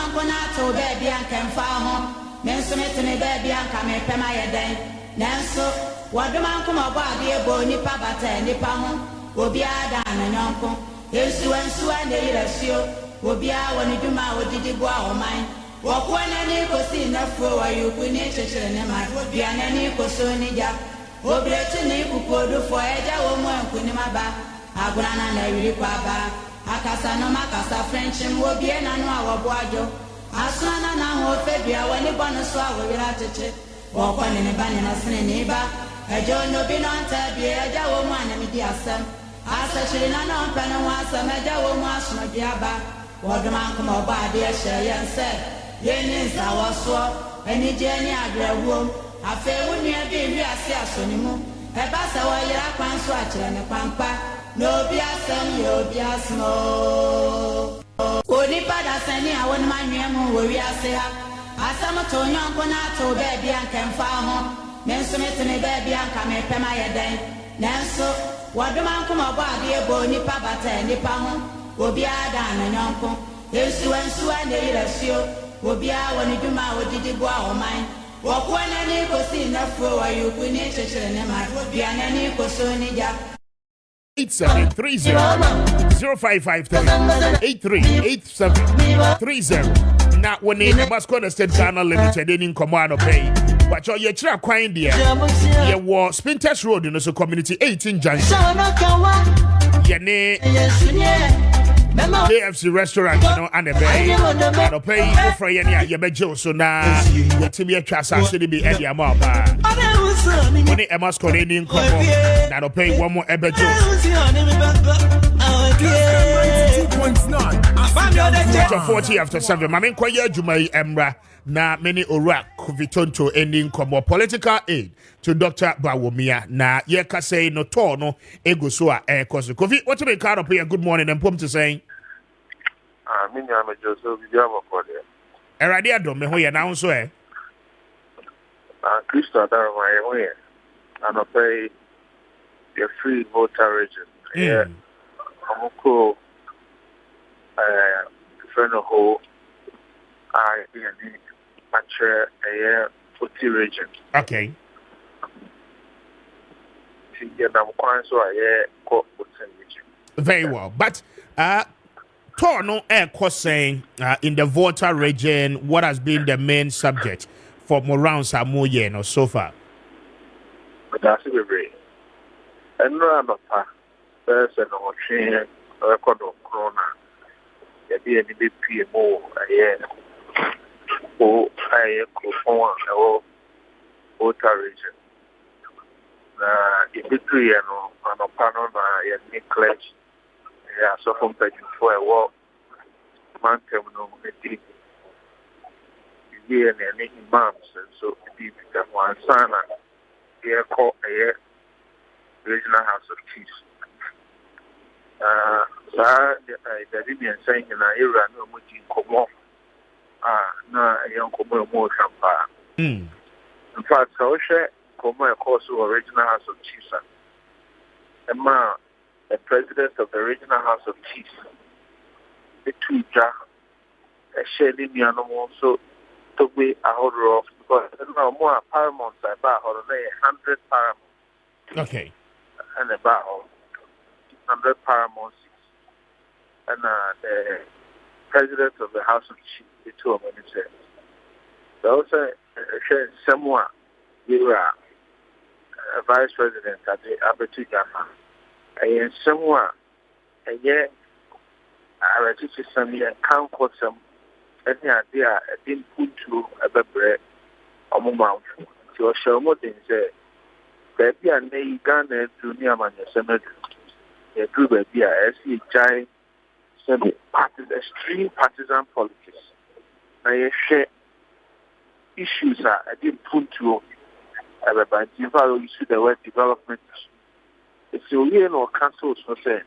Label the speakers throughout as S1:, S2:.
S1: Yankona to baby and can far home. Mensumit me baby and come a pema yeden. Nanso, what the man come about the ebo nipa bata nipa home. Obiada and Yanko. Yesu and Suan de Rasio. Obia when you do my Odidibwa or mine. Walk one and you could see enough for you could nature and my Obia and you could so nija. Obletini kukodu for Eja woman Kunimaba. Agrana na Ripaba. Akasa no Makasa French and Wobia and our Boajo. Asana na ho Febia when you bonus swallow your attitude. Walk on in a banana neighbor. A John no be non tabby, Eja woman and Mediasam. Asa Shilana Panawasa, Meja woman, Smagiaba. What the man come about, dear Shay, and said, Yenis, our swap, any journey I grab womb. I feel when you have been here, see anymore. A bassa while you are one swatch and a pampa. No biasam, you biasmo. Only pada sending I want my name where we are say. As I'm a Tony Unconato, baby, and can far home. Men submit to me, baby, and come a pema day. Nanso, what the man come about, dear boy, nipa bata, nipa home. Obiada and Yanko. Yesu and Suan de Rasio. Obia when you do my Odidibwa or mine. Walk one and you could see enough for you could nature and my Obia and you could so nija.
S2: 8730-0553-838730. Now, when they must call the State Ghana Limited in command pay. But your chira quine dear. You were Spinters Road in the community 18 Junction. KFC restaurant, you know, and a bay. And a pay for any Yabejo, so now the Timia Chassa City be Eddie Amapa. When it must call in common, now to pay one more Ebejo. 40 after 7. Mamin Kwaya Jumai Emra. Na many Orak Vitonto ending como political aid to Dr. Bawumia. Na yeka say no tono ego soa kosi. Kofi, what you make out of here? Good morning and pum to saying.
S3: Mini am Joseph Biamo for there.
S2: Eradia do me ho ye now so
S3: Christo Adara my way. And I pay the free voter region. Yeah. Amuko friend of who I Maakye a 40 region.
S2: Okay. Very well. But Tono saying in the voter region, what has been the main subject for Moran Samoye no so far?
S3: But that's a very and no other there's an ocean record of Corona. There be any big PMO or I or voter region. The victory and a panel by a pledge. Yeah, so from pledging for a war. Man, no, the year and any imams, and so the one son, here called a regional house of chiefs. The Libyan saying in Iran, no much in common. Na a young common more champagne. In fact, so share common course of original House of Chiefs. And the president of the original House of Chiefs, the two Jack, a sharing the animal, so to be a holder of because no more paramount, I buy 100 paramount.
S2: Okay.
S3: And about 100 paramount seats. And the president of the House of Chiefs. To minister. So also, someone you are a vice president at the advertisement, and someone, and yet, I register some year can't quote some any idea I didn't put to a bread or mouth. To show more things there. Baby, and they Ghana to near my cemetery. A group of beer, I see giant, extreme partisan politics. I share issues I didn't put to but if I issue the word development. It's a real or councils for saying,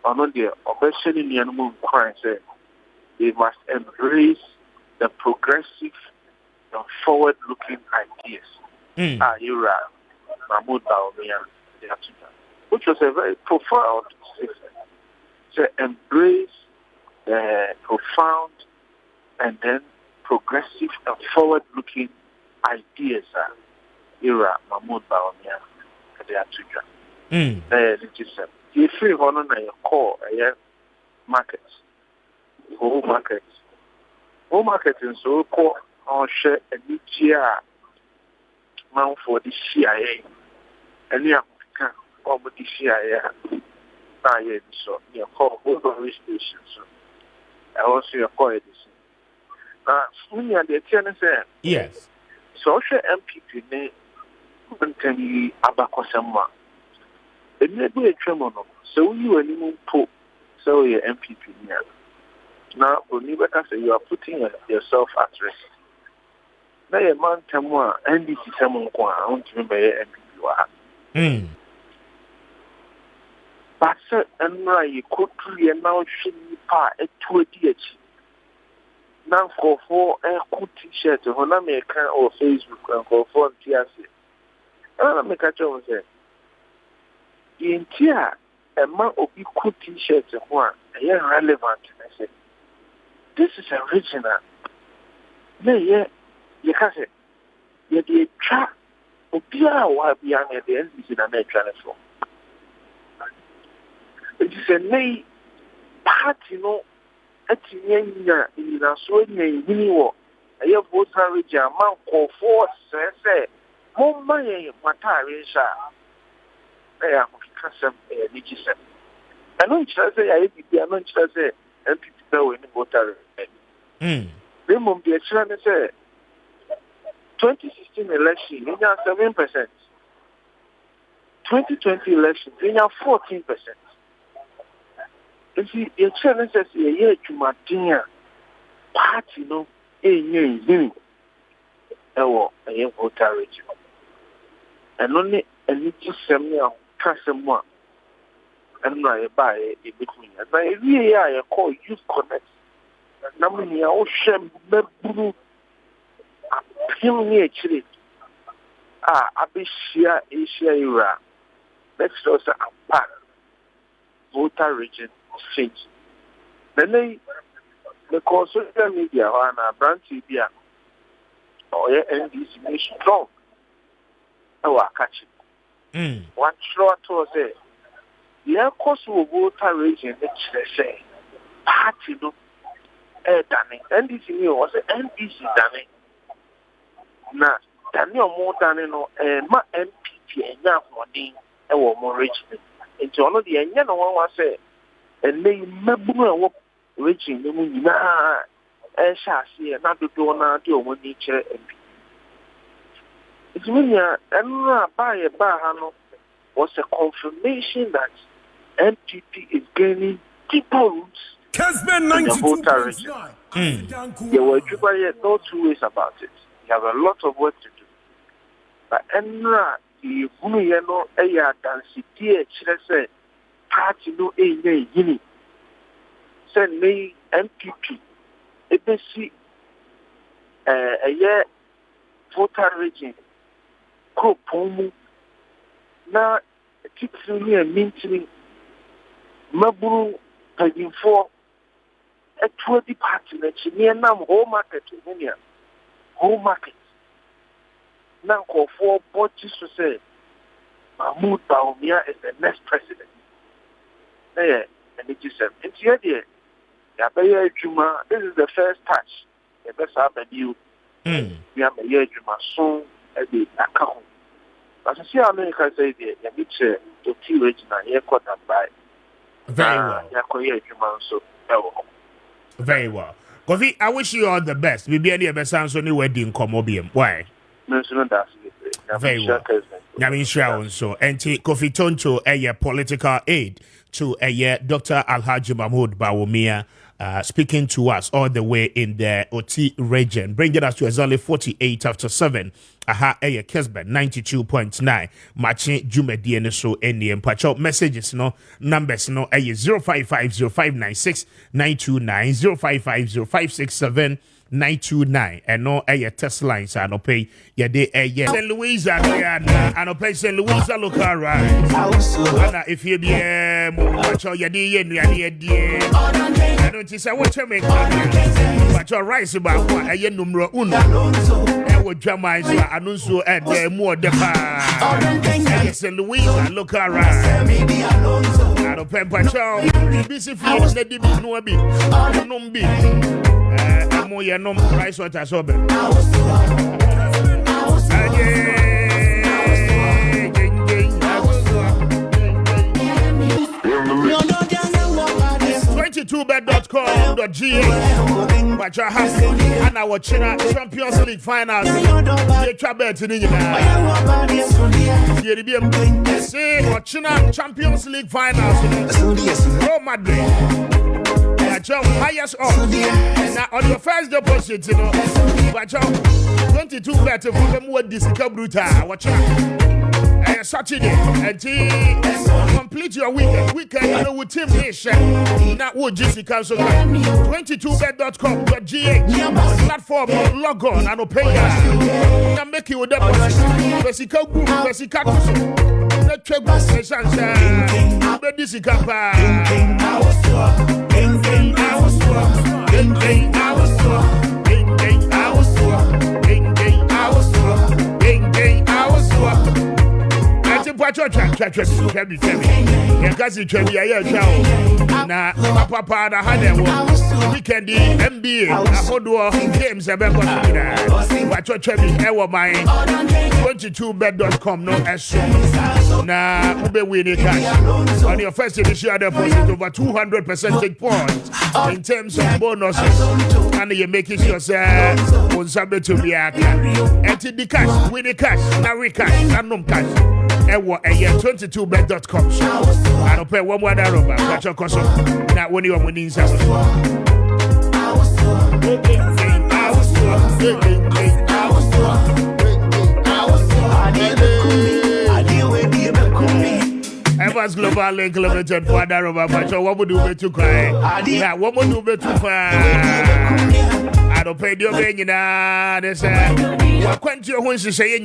S3: on the oppression the animal crime say they must embrace the progressive and forward looking ideas. You right, Mahmoud Bawumia, which was a very profound statement. To embrace the profound and then progressive and forward-looking ideas are era Mahmoud Bawumia at the Atuja. Judicial. You feel one on your core, markets, whole markets. Home market in so called on share a new year man for the CIA and the African or the CIA. So you call over station. So I also your call this. Now, when you are the tenant,
S2: yes.
S3: Social MPP name continue Abakosama. It may be a tremor, so you and you put so your MPP now. Now, you are putting yourself at risk. Now, a man Tamwa, NDC Samon Kwa, I want to remember MPP. But, sir, and you could really now should be part at 2 DH. Now, for a good t shirt, on American or Facebook, and for TRC. And I make a joke say, in Tia, a man of good t shirts, one, a relevant. I said, this is original. You can say, you trap, or be our young at the end is in a natural form. It is a nay party, no, at the end in a swing in war. I have voter region, a man called for, say, more money, Matarisha. They are custom, Judicial. I don't say, I don't say, and people in the voter. They won't be a chance to say 2016 election, they are 7%. 2020 election, they are 14%. You see, the challenge is a year to Martina party, no, a year, a voter region. And only a little seminar, Casamon, and I buy a between. And I really I call Youth Connect. Namini Ocean Mebu appealing actually. Abishia Asia era. Next also a voter region change. Then they call social media on a brand TV or NDC nation strong. Oh, I catch it. One short to say, yeah, course voter region, let's say, party no. Danny, NDC was NDC Danny. Now, Daniel more than no, my MPP and now money, and more rich. Into one of the young one was say, and they remember reaching the moon. And shall see another donor do one nature MP. It's when you and buy a bahano was a confirmation that MPP is gaining deeper roots.
S4: Kessben 92.9.
S3: There were no two ways about it. You have a lot of work to do. But Enra, the Bunuyano, Aya, Dansity, Chile, party no a yini. Send me MPP. ABC, a year voter region, Kopomu. Now, keep me a minting Maburu, pegging for. A 20 party that she near now home market in India. Home market. Now call for bodies to say Mahmoud Bawumia is the next president. There, and it is it's here there. Yabeya Juma, this is the first touch. The best have a deal. We have a year Juma soon at the account. As I see America say there, you need to T regional here caught up by
S2: very well.
S3: Yakoya Juma so
S2: very well. Kofi, I wish you all the best. We be any best answer any wedding come why? Very well. Nyaminsha so enti Kofi Tonto a political aid to a Dr. Alhaji Mahmoud Bawumia speaking to us all the way in the OT region, bringing us to exactly 48 after 7. Aha, a Kessben 92.9. Maakye Jumedie so any empacho messages no numbers no a 0550596 929 0550567 929 and no a test lines and no pay ya de a St. Louisa and no pay St. Louisa local right. And if you be much or ya de I don't say what you make but But your rice about what a numero uno. I would Jamaica so anunso and the more the Yes, and Louisa, look around. I don't pay patrol. Busy feelings that did no be. No be. I'm more your number rice what I saw. .com.ga but you have and our China Champions League finals. You travel to the China Champions League finals. Real Madrid. Highest odds. Now on your first deposit, you know, but 22 better for them what this is brutal. Watch out. Saturday and complete your weekend you know with Team Nation. That would Jessica so 22bet.com.ga platform log on and pay ya. Make you deposit. Jessica group, Jessica the check sessions. Jessica Papa weekend NBA games 22bet.com no na ube win cash on your first initial deposit over 200 percentage points in terms of bonuses and you make it yourself on Saturday to be a the cash win the cash na cash and cash. 22bet.com. I don't pay one more dollar, but your cost not when you are winning. Evans Global Link Limited for that over, but what would do to cry? Yeah, what would do to far? I don't pay your baby now. They say, what can't you want to say?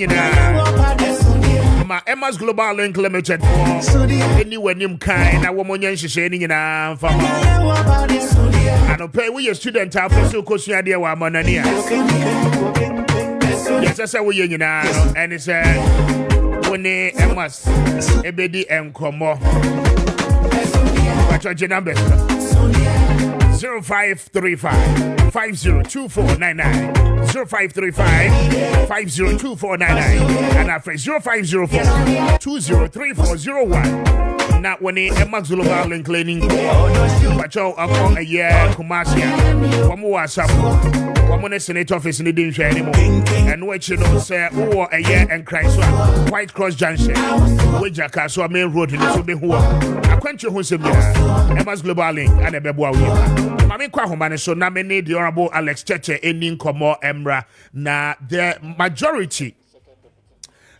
S2: Emma's Global Link Limited for anywhere nim kind. I woman she saying in a farm. I don't pay with your student after so close to idea what money. Yes, I say we in and it's when Emma's ebedi enkomo. What's your number? 0535 502499 0535 502499 and after 0504 203401. Not when Emma's Global Link Cleaning. But you are a year Kumasia. One more sample. One more Senate office in the Dinshire anymore. And what you know, say, oh, a year and Christ, White Cross Junction, which are Castle Main Road in the Subi Hua. I quench you who's Emma's Global Link and a Beboa. Mami kwa humane so na many the Honorable Alex Cheche ending komo emra na the majority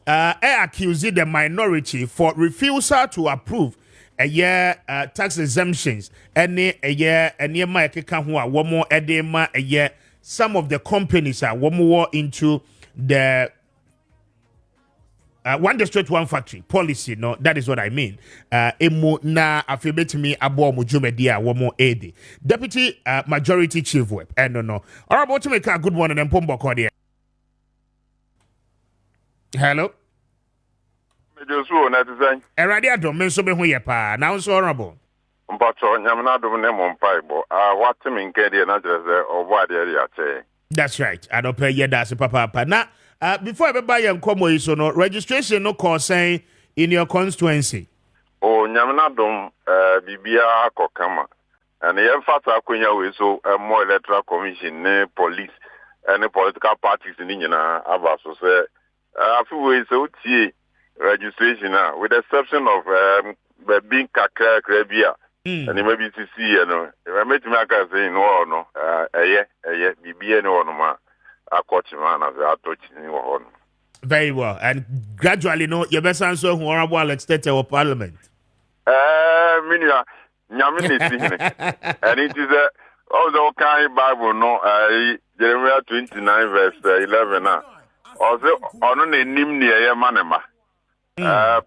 S2: accuse the minority for refusal to approve a year tax exemptions any a year any ma ekeka ho a wo mo edema a year some of the companies are wo mo into the one district, one factory policy. No, that is what I mean. Emu na afibetimi abo mujumedia womo edi. Deputy Majority Chief Whip. No. All about to make a good one and Pombo Cordia. Hello. Eradia don't mention me who pa. Now so honorable.
S4: But Yamana don't name on Bible. What to mean, Kadia, not just or what area say.
S2: That's right. I don't pay yet. That's papa. Now. Before I buy and come away, so no registration, no call saying in your constituency.
S4: Oh, Yamanadom, Bibia Kokama, and the emphasis Akunya we so more electoral commission, police, and the political parties in Indiana, Abaso say, a few ways so registration with the exception of being Kaka Krebia, and it may be to see, you know, if I met Maka saying, no, Bibia no ma.
S2: Very well, and gradually, no, your best answer, Honorable Alex Tete or Parliament.
S4: Minia, and it is also kind Bible, no, Jeremiah 29, verse 11. Also, on a name near Manema,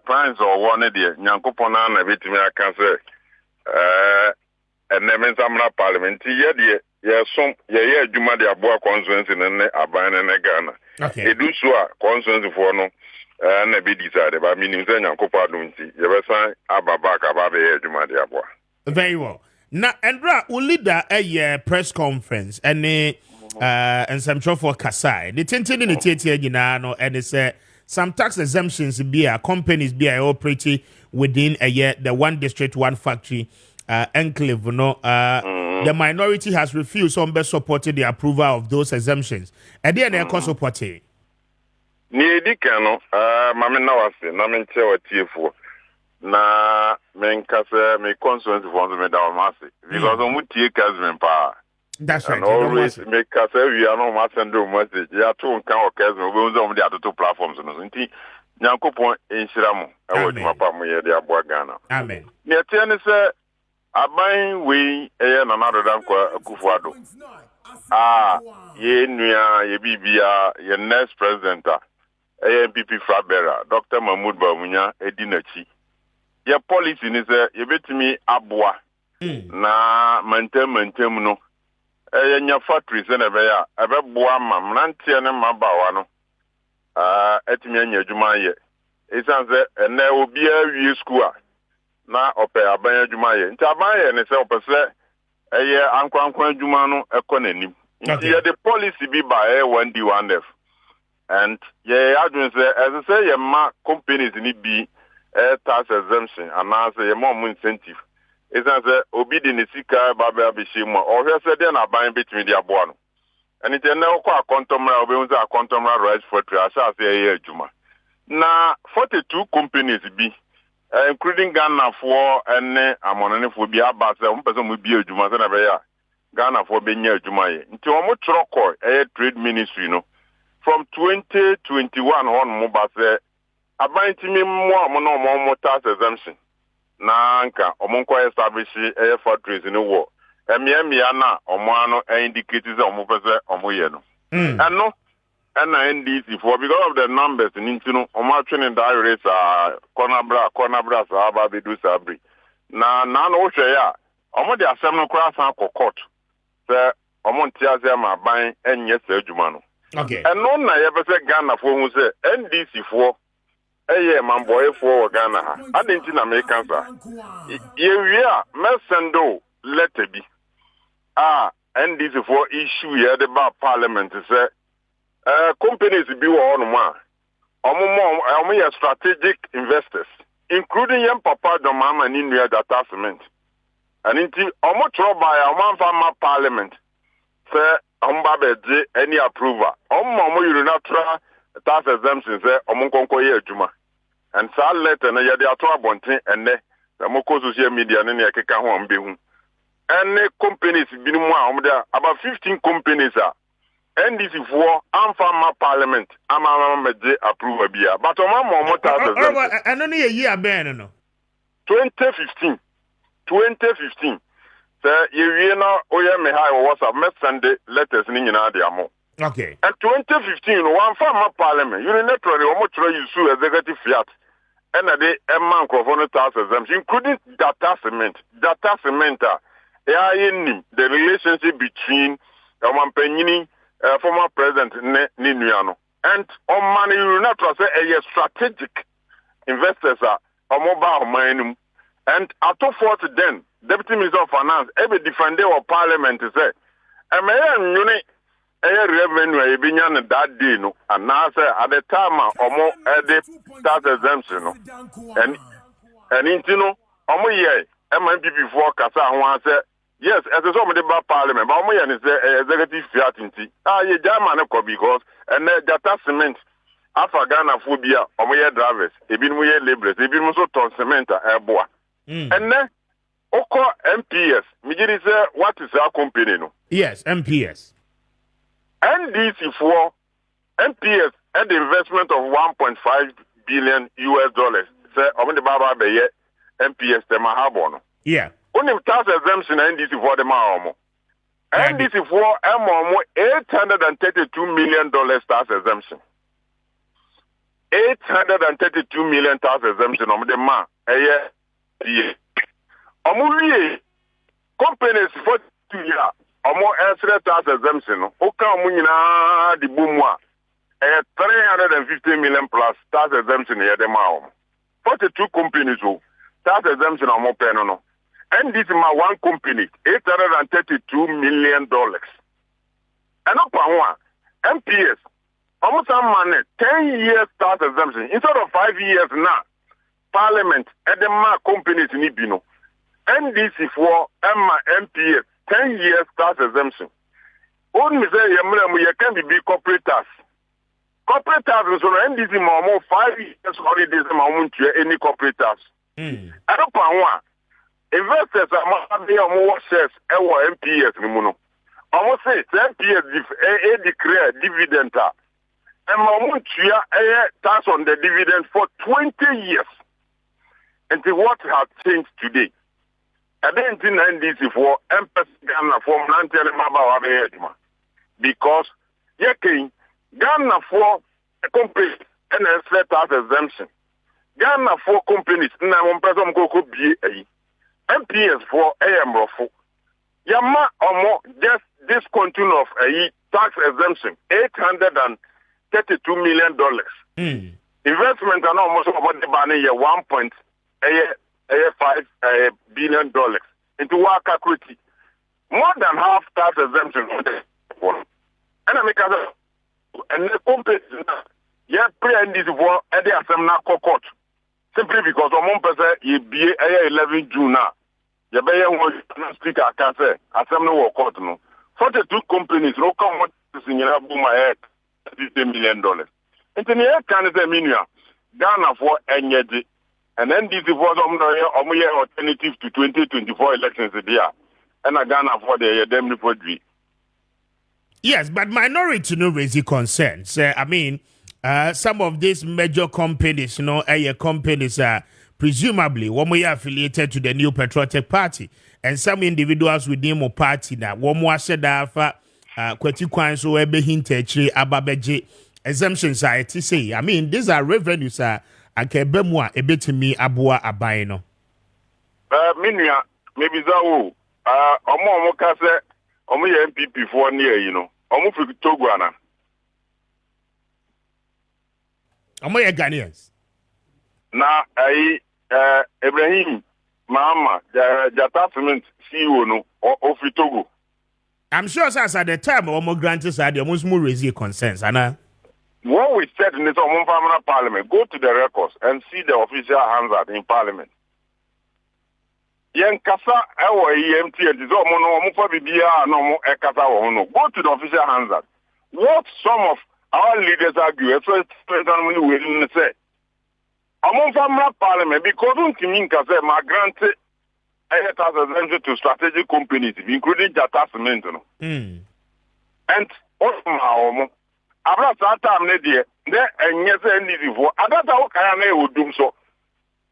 S4: Prince or one idea, Yankopona, and a bit me, I can say, and then Samra Parliament, some ye juma de aboa constituency ne aban ne Ghana.
S2: Okay.
S4: Edu so a constituency for no na be decide ba minim say nyankopa dum ti ye be san ababa ka ba be ye juma de aboa.
S2: Very well. Na Andra will lead a press conference and some show for Kasai. The tintin in the theater, you know, and it's some tax exemptions be companies be operating within a year, the one district, one factory enclave. No, the minority has refused some best supported the approval of those exemptions. And then they support it.
S4: Ni dikano, mame na wase, na menche wa TF4. Na menkase me constituency for me da mase because on mutie Kessben pa.
S2: That's right.
S4: And always make us we are no message ya to kan o Kessben we unzo de atoto platforms no nti nyankopon enhyiramu e wodi mapa mu ye de aboa Ghana.
S2: Amen.
S4: Ne tie ne se aban we eye na nadodan kwa Akufo-Addo. Ye nua ye bibia ye next president MPP Frabera Dr. Mahmoud Bawumia edinachi. Your policy is you bet me abwa na mantem no nya factories na be ya ebe boa mam na ntie ne mabawa no etimi anya adwuma ye isan se ene obi awie school na ope aban adwuma ye nti aban ye ne se ope se eye ankwankwan adwuma no ekonanim nti ye the policy bi ba 1D1F and ye adwun se as say ye ma companies ni bi tax exemption and now say more incentive. It's as obi di sika baba bishimo or he said na ban between the aboa no. And it na kwa contomra obi unza contomra rights for trasa say ejuma. Na 42 companies be including Ghana for and amonene for bi abase um person mu bi ejuma say na be ya Ghana for be nya ejuma ye. Nti omo troko trade ministry no from 2021 on mo ba say abantimi mo tax exemption na nka omonko establish factories in the war emia na omo indicate say omo pese omo ye no eno na NDC for because of the numbers nintino omo atwene direct corner sa aba be do sabri na no hwe ya omo de asem no kura san court say omo ntia say ma ban enye sa adwuma no
S2: okay
S4: eno na ye pese Ghana for hu say NDC for mamboy for Ghana ha adenti na American sa ye wia mesendo letter bi NDC for issue here the bar parliament say companies bi wo on ma omo strategic investors including young papa don mama ni nua advertisement and inti omo tro by omo fa parliament say omba be any approval omo unilateral tax exemption say omunkonko ye adwuma and sa letter na ye de ato abonten enne na moko social media ne ne keka ho ambehu enne companies binimu a about 15 companies NDC for amfa parliament ama meje approve bia but omo tax exemption
S2: eno ne ye ben no
S4: 2015 say ye wie na oye me high WhatsApp me send letters ni nyina de amo.
S2: Okay.
S4: And 2015, one farmer parliament, unilaterally, almost issue executive fiat, and a day a man of tax exemption, including data cement, the relationship between Penini, former president Ninuano, and on money unilateral say a strategic investors are mobile minimum, and at 40 then, Deputy Minister of Finance, every defender of parliament say, a man revenue ebinya that day no and now say at the time omo edit tax exemption no and intino omo ye MPP for kasa ho say yes as so omo dey ba parliament but omo ye ni say executive fiat nti ye jama ne ko because and data cement afa Ghana phobia omo ye drivers ebinum ye laborers ebinum so ton cement eboa and then oko MPS mijiri say what is our company no
S2: yes MPS
S4: NDC for MPS had the investment of $1.5 billion. Say, the Baba be MPS the Mahabono.
S2: Yeah.
S4: Only tax exemption NDC for the Mahomo. NDC for $832 million tax exemption. $832 million tax exemption on the ma. Companies for 2 years. omo extra tax exemption no o ka omo nyina di bomu a 350 million plus tax exemption ye dem a omo 42 companies o tax exemption omo pay no and this ma one company $832 million and up on MPS almost some money 10 years tax exemption instead of 5 years now Parliament and the ma companies ni bino NDC for Emma MPS 10 years tax exemption. Only say you can be corporate tax. Corporate tax is on NDC more 5 years holidays any corporate tax. I don't know. Investors are more shares ever MPS nimuno. Almost say MPS declare dividend and Mamuntia tax on the dividend for 20 years. And what has changed today? I didn't think NDC for Empress Ghana for Nantel Maba because Ghana for a company and a tax exemption. Ghana for companies na one person go be MPS for AM Yama or just discontinue of a tax exemption $832 million. Investment and almost about the money $1.5 billion into work equity. More than half tax exemption. And I make and the companies pre-NDC for Eddie Assembly court. Simply because one person is 11 June now. The Bayer speaker can say, Assembly court no. 42 companies, no come to sing in a boom ahead, $50 million. And then you can say, Ghana for energy. And then this was alternative to 2024 elections there. And a Ghana for the dem report.
S2: Yes, but minority no raise concerns. I mean, some of these major companies, companies are presumably one way affiliated to the New Patriotic Party, and some individuals within the party now one more said that kweti kwan so ebe hintechiri ababeje exemptions are to say. I mean, these are revenues akebemu a ebetimi aboa aban no.
S4: Minia maybe that omo ka say omo ye MPP for near omo fi Togo ana.
S2: Omo ye Ghanaians.
S4: Na Ibrahim Mama advertisement CEO no of Togo.
S2: I'm sure as at the time omo granted are the most more raise concerns, Anna.
S4: What we said in this permanent parliament, go to the records and see the official hands in parliament. Yen kasa ewo EMT and no mo for bibia no mo e kasa wo no. Go to the official hands. What some of our leaders argue, so president we will say. Among permanent parliament because untimi kasa ma grant exemption to strategic companies, including Jata Cement. And also Abra time ne de enye se NDC for adata wo kan na e wodum so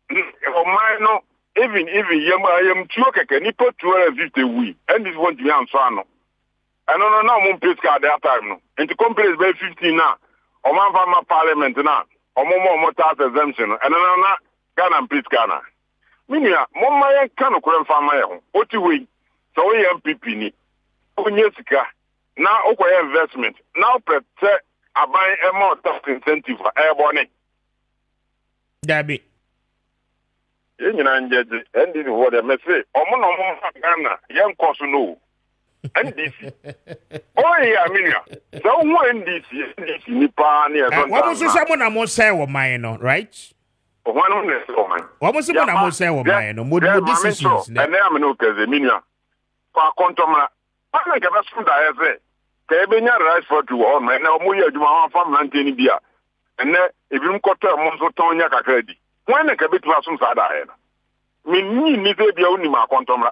S4: o man no even yam tuo keke ni po 250 we and this want to be answer no no mo piska that time no into companies by 15 na o man fa ma parliament na o mo tax exemption no na Ghana piska na minia mo ma kan ko mfa ma ye ho oti we so we MPP ni onye sika na okoye investment now protect aban more tax incentive for airborne.
S2: Dabi.
S4: Yenyina njeje NDC for the message omo no mo Ghana yen koso no NDC. Oh yeah minia. So who NDC ni pa na e don.
S2: What was some na mo say wo man no, right?
S4: One on this woman.
S2: What was some na mo say wo man no? Mo decisions.
S4: And am no keze minia. Kwa kontomra. Pa na ke ba sum da eze. Kebenya right for to all man na omo ye adwuma fam na nteni bia enne ebim koto mo so ton nya kakra di wen na kebetu asum sa da he na me ni se bia oni ma kontomra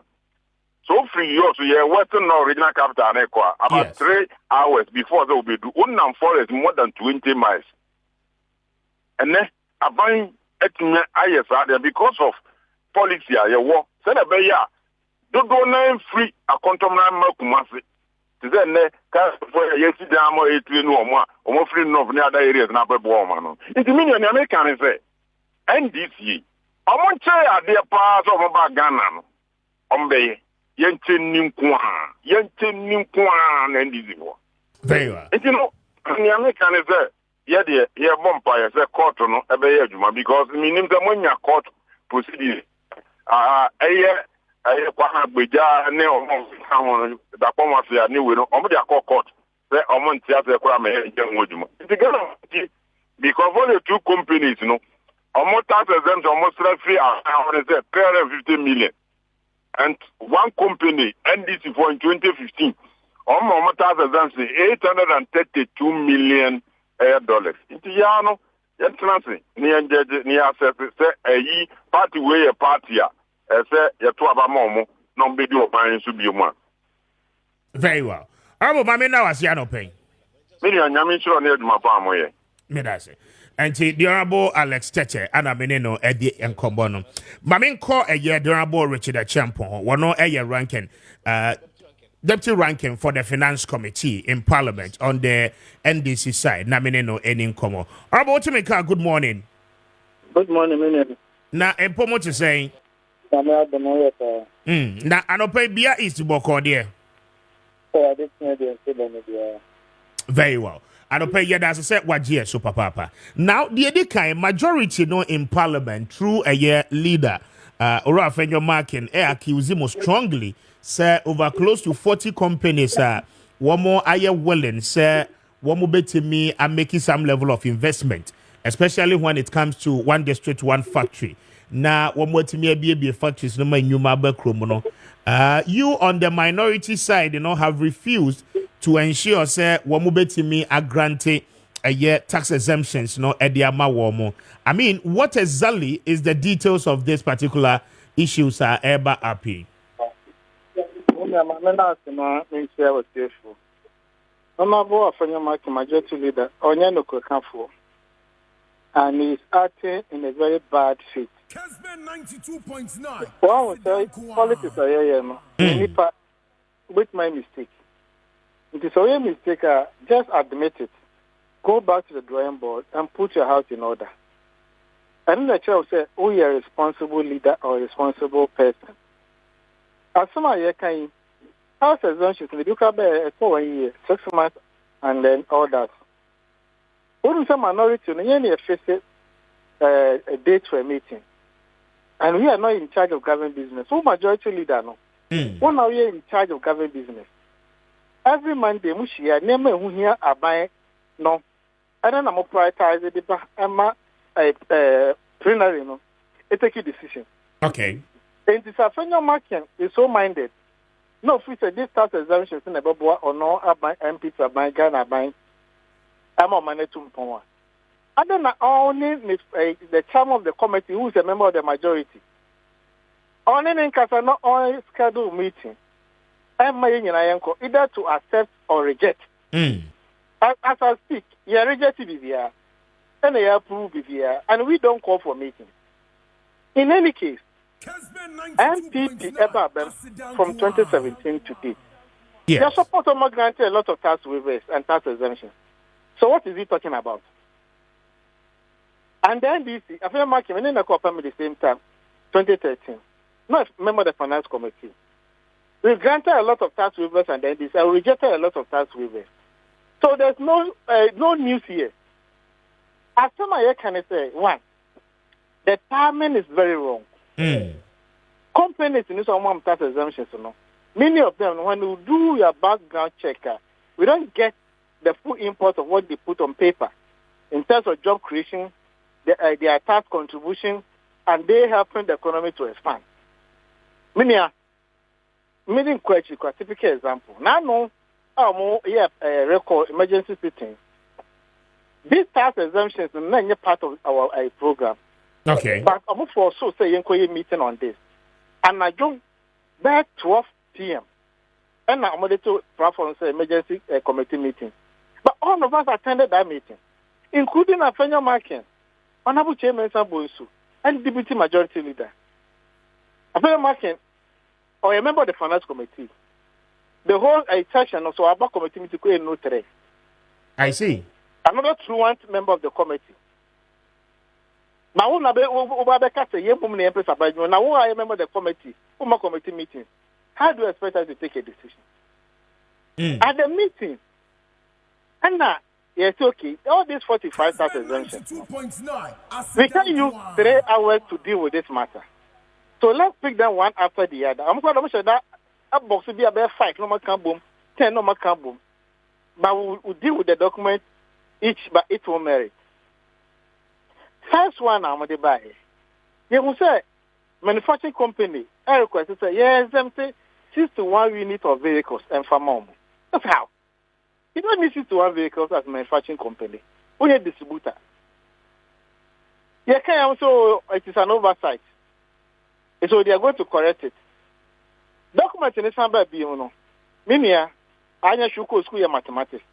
S4: so free yo so ye western original capital na kwa about 3 hours before they will be do unnam forest more than 20 miles enne aban etunya ayesa there because of policy ye wo se na be ya do na free a kontomra makumase. Then for yes, down more 18 no more, or free enough near other areas, not a woman. It's a million American say. NDC. I won't say a dear pass of about Ghana. Bay. yenchenim kwa na ndizi ho.
S2: Very well.
S4: You know, the American is there. Yeah, the vampire say court no ebe adwuma because minim say when your court proceedings kwa ha gbeja ne omo ka ho da kwa mafia ni we no omo dia court say omo ntia say kura me je ho adwuma. Because for the two companies, you know, almost tax exemption, almost free, I say 350 million. And one company, NDC, for in 2015, almost tax exemption, $832 million. It's Yano, that's nothing. Near say, party way a party, say, you two about Momo, no big deal, should be one.
S2: Very well. I'm now as Yano pay.
S4: Million, I'm sure near my farm.
S2: Medase. And the Honorable Alex Tete, Anna Meneno, Eddie and Combono. Mamin call a year, the Honorable Richard Champon, one or a year ranking, deputy ranking for the Finance Committee in Parliament on the NDC side, Namineno, Enin Como. Honorable Timika, good morning.
S5: Good morning, Minnie.
S2: Now, a pomo to say,
S5: Na
S2: Anope Bia is to Boko, dear.
S5: Oh, I didn't.
S2: Very well. And pay yeah, as I said, what year, super papa. Now, the kind majority no in Parliament through a year leader, Ora Fenyo Markin, accuse him strongly, say over close to 40 companies, one more are willing, say one more bet me and making some level of investment, especially when it comes to one district, one factory. Now, one more to me be factories no my new marble chromono. You on the minority side, have refused to ensure say wamubetimi are granted a year tax exemptions ediama womo. I mean, what exactly is the details of this particular issues are ever happy?
S5: Majority leader and he's acting in a very bad faith.
S6: Kessben 92.9.
S5: One would say politics are with my mistake. It is a mistake. Just admit it. Go back to the drawing board and put your house in order. And then the chair will say, "Oh, you're a responsible leader or a responsible person." As some of you can house exemptions, you can be for 1 year, 6 months, and then all that. What is a minority? You face a date for a meeting, and we are not in charge of government business. Who majority leader no? One now we are in charge of government business. Every Monday, Mushia, name who here are buying no. I don't know, prioritize the Emma plenary, no. It take a decision.
S2: Okay.
S5: And this Afenyo Market is so minded. No, if we say this tax exemption in a bubble or no, I MP to buy Ghana buying. I'm on money to Mpoma. I don't know only the chairman of the committee who is a member of the majority. Only in Casa not only schedule meeting. Either to accept or reject. As I speak, you reject BVR and you approve BVR, and we don't call for meeting. In any case, MPP from 2017 to date, they are supposed to grant a lot of tax waivers and tax exemptions. So what is he talking about? And then this, I feel like I'm in the corporate at the same time, 2013. Not member of the Finance Committee. We granted a lot of tax waivers and then this, and rejected a lot of tax waivers. So there's no news here. As someone here can say, one, the timing is very wrong. Companies in this one tax exemptions, many of them, when you do your background checker, we don't get the full import of what they put on paper in terms of job creation, their tax contribution, and they helping the economy to expand. Meaning question, a typical example. Now, record emergency sitting. These tax exemptions are not part of our program.
S2: Okay.
S5: But I'm also saying a meeting on this. And I joined back 12 p.m. And I'm going to platform emergency committee meeting. But all of us attended that meeting, including Afenyo Markin, Honorable Chairman Samboisu, and Deputy Majority Leader. Afenyo Markin, or a member of the Finance Committee. The whole section also about committee meeting no three.
S2: I see.
S5: Another truant member of the committee. Now, now who are a member of the committee? Who committee meeting? how do you expect us to take a decision? At the meeting, and now, yes, okay, all these 45 tax exemptions, we can use 3 hours to deal with this matter. So let's pick them one after the other. I'm going to say that a box will be about 5, no more can boom, 10, no more can boom. But we'll deal with the document each, but it will merit. First one, I'm going to buy. You will say, manufacturing company, I request to say, yes, them say 61 units of vehicles and for mom. That's how. You don't need 61 vehicles as a manufacturing company. We are a distributor. You can also, it is an oversight. So they are going to correct it. Documents in the Samba Biono. Minia, I know you school your mathematics.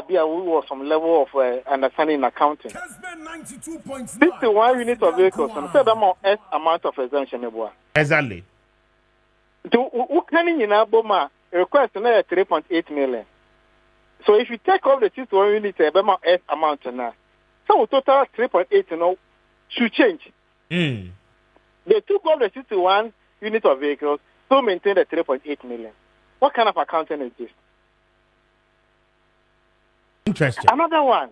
S5: Be a was some level of understanding in accounting. 51 units of vehicles and said S amount of exemption.
S2: Exactly.
S5: To Ukraine in Aboma request another 3.8 million. So if you take off the 61 units, S amount now, so total 3.8 should change. They took off the 61 units of vehicles to maintain the 3.8 million. What kind of accounting is this?
S2: Interesting.
S5: Another one.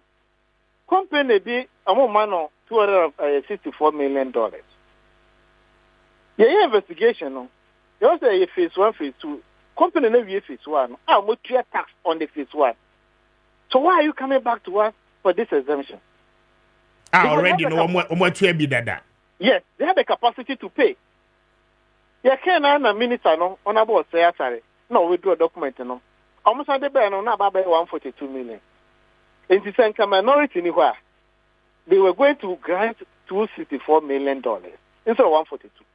S5: Company be among $264 million. Yeah, investigation. No. They also say phase 1, phase 2. Company never phase 1. How much tax on the phase 1? So why are you coming back to us for this exemption?
S2: Already know what be that.
S5: Yes, they have the capacity to pay. Yeah, can a minister no on about say sorry. No, we do a document no. Almost on the ban on about 142 million. In the same minority anywhere, they were going to grant $264 million instead of 142.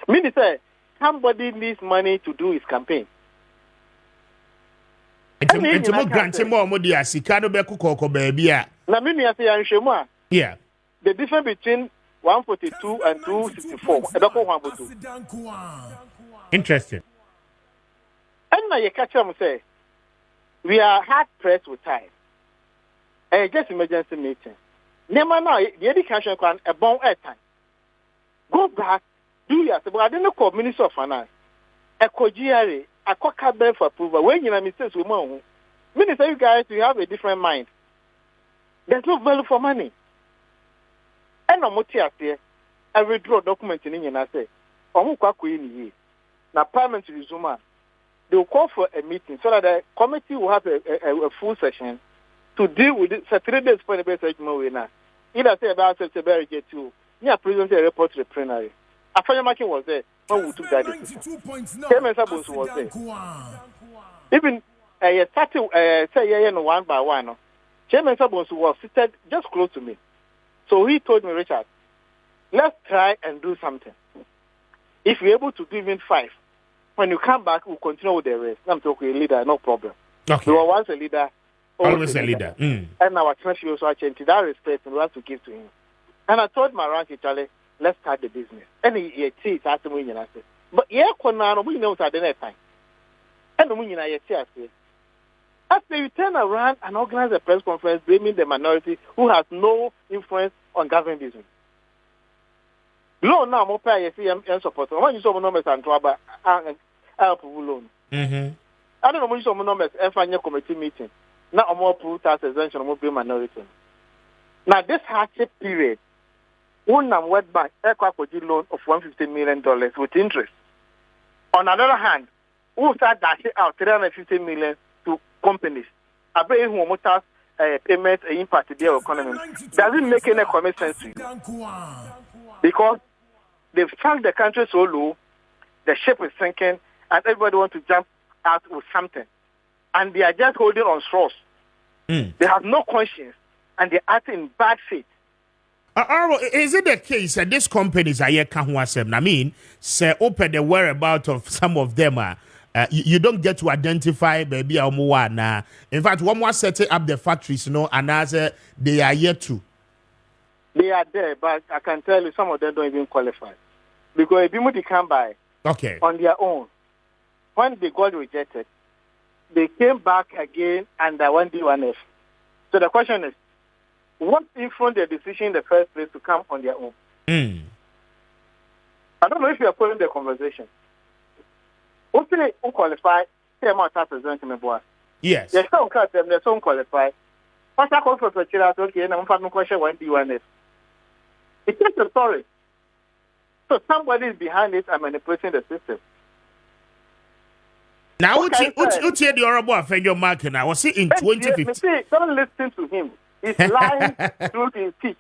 S5: Minister, somebody needs money to do his campaign.
S2: It's more granting more money as Sikano Beku baby.
S5: Na mini say anhwemu.
S2: Yeah.
S5: The difference between 142 and 264.
S2: Interesting.
S5: And now you catch them say, we are hard pressed with time. Just emergency meeting. Never now, the education can a bon air time. Go back, do your but I didn't call Minister of Finance. A co-GRA, a co-cabinet for approval. When you have mistakes with money, Minister, you guys, you have a different mind. There's no value for money. And I'm not here. I withdraw document in Indian. I say, I'm going to now Parliamentary resume. They will call for a meeting so that the committee will have a full session to deal with it. So 3 days for the best now. Either say about September 2. Yeah, present a report to the plenary. After Maakye was there, when we took that decision. Chairman Sabos was there. Even started say one by one. Chairman Sabos was seated just close to me. So he told me, Richard, let's try and do something. If we're able to do even 5, when you come back, we'll continue with the rest. I'm talking a leader, no problem.
S2: Okay.
S5: You were once a leader.
S2: Always a leader.
S5: And our country also changed that respect and we have to give to him. And I told my rank, Charlie, let's start the business. And he asked me, I said, but yeah, we know at the next time. And the after you turn around and organize a press conference blaming the minority who has no influence on government business. Loan now, more pay and support. When you saw my numbers and trouble, help loan. I don't know when you saw my numbers and final committee meeting. Now, I'm more pro tax exemption, more pay minority. Now, this hardship period, one World Bank aircraft loan of $150 million with interest. On the other hand, we'll start dashing out $350 million to companies. I bet who will tax payments and impact their economy. Doesn't make any economic sense to you. Because they've sunk the country so low, the ship is sinking, and everybody wants to jump out with something. And they are just holding on straws. They have no conscience, and they act in bad faith.
S2: Is it the case that these companies are here? I mean, say open the whereabouts of some of them. You don't get to identify maybe a in fact, one more setting up the factories, and as they are yet to.
S5: They are there, but I can tell you some of them don't even qualify. Because if people come by on their own, when they got rejected, they came back again and they went D1F. So the question is, what influenced their decision in the first place to come on their own? I don't know if you are following the conversation. What's the unqualified? Say about tax exemption, boy.
S2: Yes.
S5: There's some cut them. There's some qualified. What's that call for children? Okay, and I'm having question when do you want it? It's just a story. So somebody is behind it and manipulating the system.
S2: Now, what's the honorable offender Maakye now? Was it in 2015?
S5: Don't listen to him. He's lying through his teeth.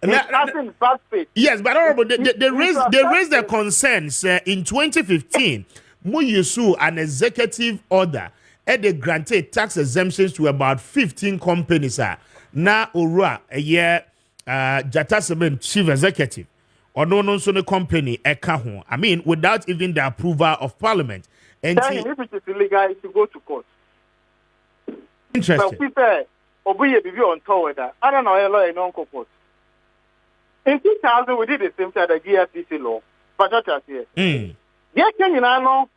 S5: He's passing bad faith.
S2: Yes, but honorable, they raised the concerns in 2015. Muyisu an executive order and they granted tax exemptions to about 15 companies. Now, Ura, a year, Jatasemen chief executive, or no company, I mean, without even the approval of Parliament. And
S5: if it is illegal, it should go to court.
S2: Interesting.
S5: But we say, Obuye Bibi on tour with that. I don't know a lawyer in Uncle Court. In 2000, we did the same thing at the GFPC law, but not as here. The action in Ano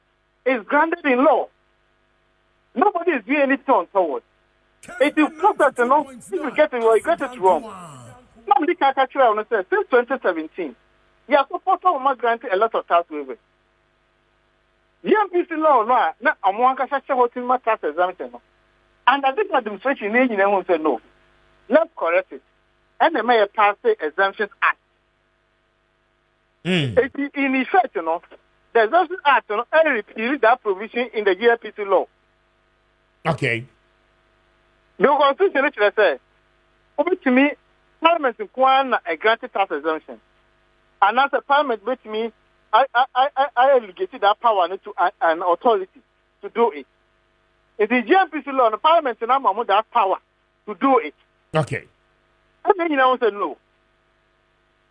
S5: is granted in law. Nobody is doing anything untoward. It is process, you know. If you get it wrong, you get it wrong. Nobody can catch you on since 2017. You are supposed to grant a lot of tax waivers. The MPC law, no, I'm one can say what in my tax exemption. And I think administration will say no. Let's correct it. And the Mayor passed the Exemptions Act. In effect, you know, the Exemptions Act, you know, I repealed that provision in the GFPC law.
S2: Okay.
S5: The Constitution literally says, over to me, Parliament requires a granted tax exemption. And as a Parliament, which means I delegated that power to an authority to do it. In the GFPC law, the Parliament now have that power to do it.
S2: Okay.
S5: And then you know, say no.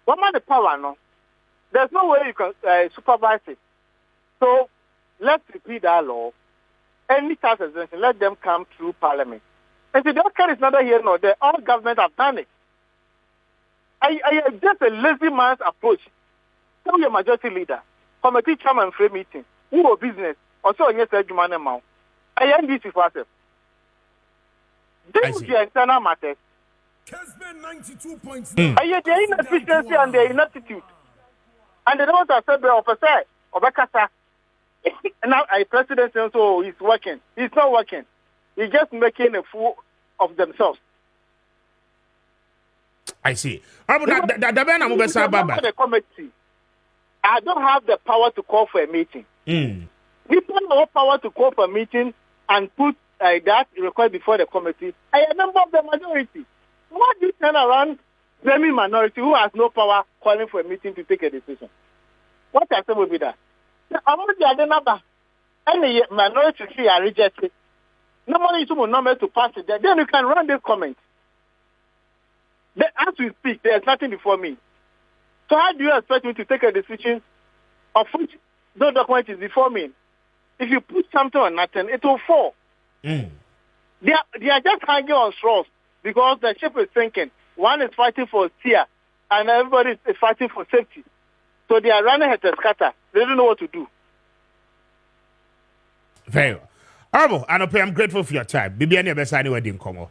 S5: What about the power, no? There's no way you can supervise it. So let's repeat that law. Any tax exemption, let them come through Parliament. And see, that kind is neither here nor there. All governments have done it. I just a lazy man's approach. Tell your majority leader, committee chairman free meeting, who are business, or so yes, human amount. I am this for us. This is the internal matters.
S6: Kessben 92.9.
S5: I hear the inefficiency and the ineptitude. And the ones that said the officer of Ekasa, now a president says, oh, he's working. He's not working. He's just making a fool of themselves.
S2: I see. The
S5: committee. I don't have the power to call for a meeting. People have power to call for a meeting and put that request before the committee. I am a member of the majority. Why do you turn around blaming minority who has no power calling for a meeting to take a decision? What I say will be that. Among the other number, any minority fee are rejected. Nobody is not to pass it there. Then you can run this comment. As we speak, there is nothing before me. So how do you expect me to take a decision of which no document is before me? If you put something on nothing, it will fall. They are just hanging on straws because the ship is sinking. One is fighting for steer, and everybody is fighting for safety. So they are running head to scatter. They don't know what to do.
S2: Very well. Honorable, I'm grateful for your time. Bibiani Besani wedding Congo.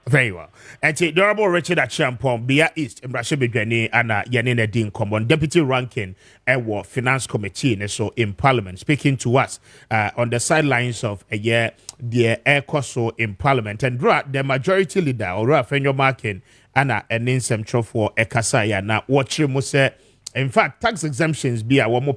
S2: Very well. And the Honorable Richard Achampong, Bia East, and Brasha Bigani, and Yanina Dean Common, Deputy Ranking and Finance Committee, so in Parliament, speaking to us on the sidelines of a year, the air coso in Parliament, and the majority leader, or Fenyo Markin, and Ninsem for Ekasaya, now watching Muse. In fact, tax exemptions be a one more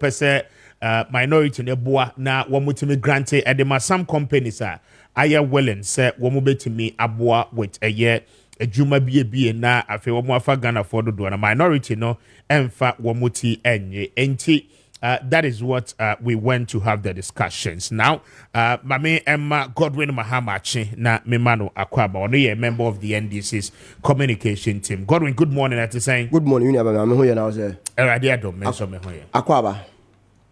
S2: minority in Eboa na wamutimi grante edema some companies are willing say wamubetimi aboa with a year a juma be na afi wamu afa Ghana for do na minority no emfa wamuti enye enti that is what we went to have the discussions. Now Mame Emma Godwin Mahamachi na Memano Akwaba only a member of the NDC's communication team. Godwin, good morning at the saying.
S7: Good morning, I'm here now, sir.
S2: Akwaba.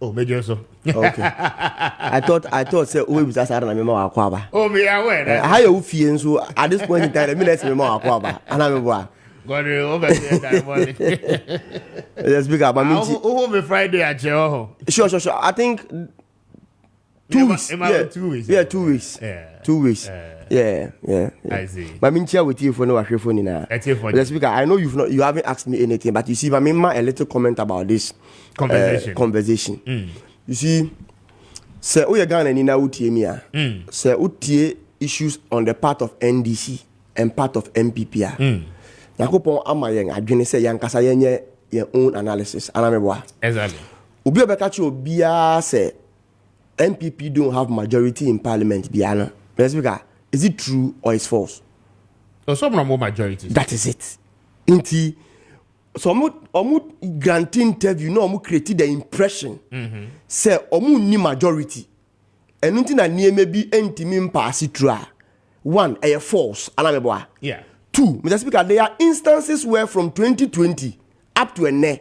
S2: Oh, major so.
S7: Okay. I thought say we was asking na memo Akwaba.
S2: Oh, me aware.
S7: How you feel so at this point in time, let me let memo Akwaba. And I'm boy.
S2: God over there that morning.
S7: Let's speak about me.
S2: Oh, me Friday at your.
S7: Sure. I think 2 weeks.
S2: Yeah, 2 weeks.
S7: Yeah, 2 weeks.
S2: Yeah.
S7: 2 weeks. Yeah.
S2: I see.
S7: But I'm here with you for no phone now. The speaker, I know you haven't asked me anything, but you see, I mean, a little comment about this conversation. You see, say we are going to now. Say utie issues on the part of NDC and part of MPP. Nakopon amayeng adwene say yankasa yenye your own analysis. Anameboa.
S2: Exactly.
S7: Obi obekachi obia say MPP don't have majority in parliament. Biana. Is it true or is false?
S2: So some more majority.
S7: That is it. Inti so omu granting interview no omu create the impression say omu ni majority. And unti na nieme bi entimi pass through. One, a false. Anameboa.
S2: Yeah.
S7: Two, Mr. Speaker, there are instances where from 2020 up to a ne,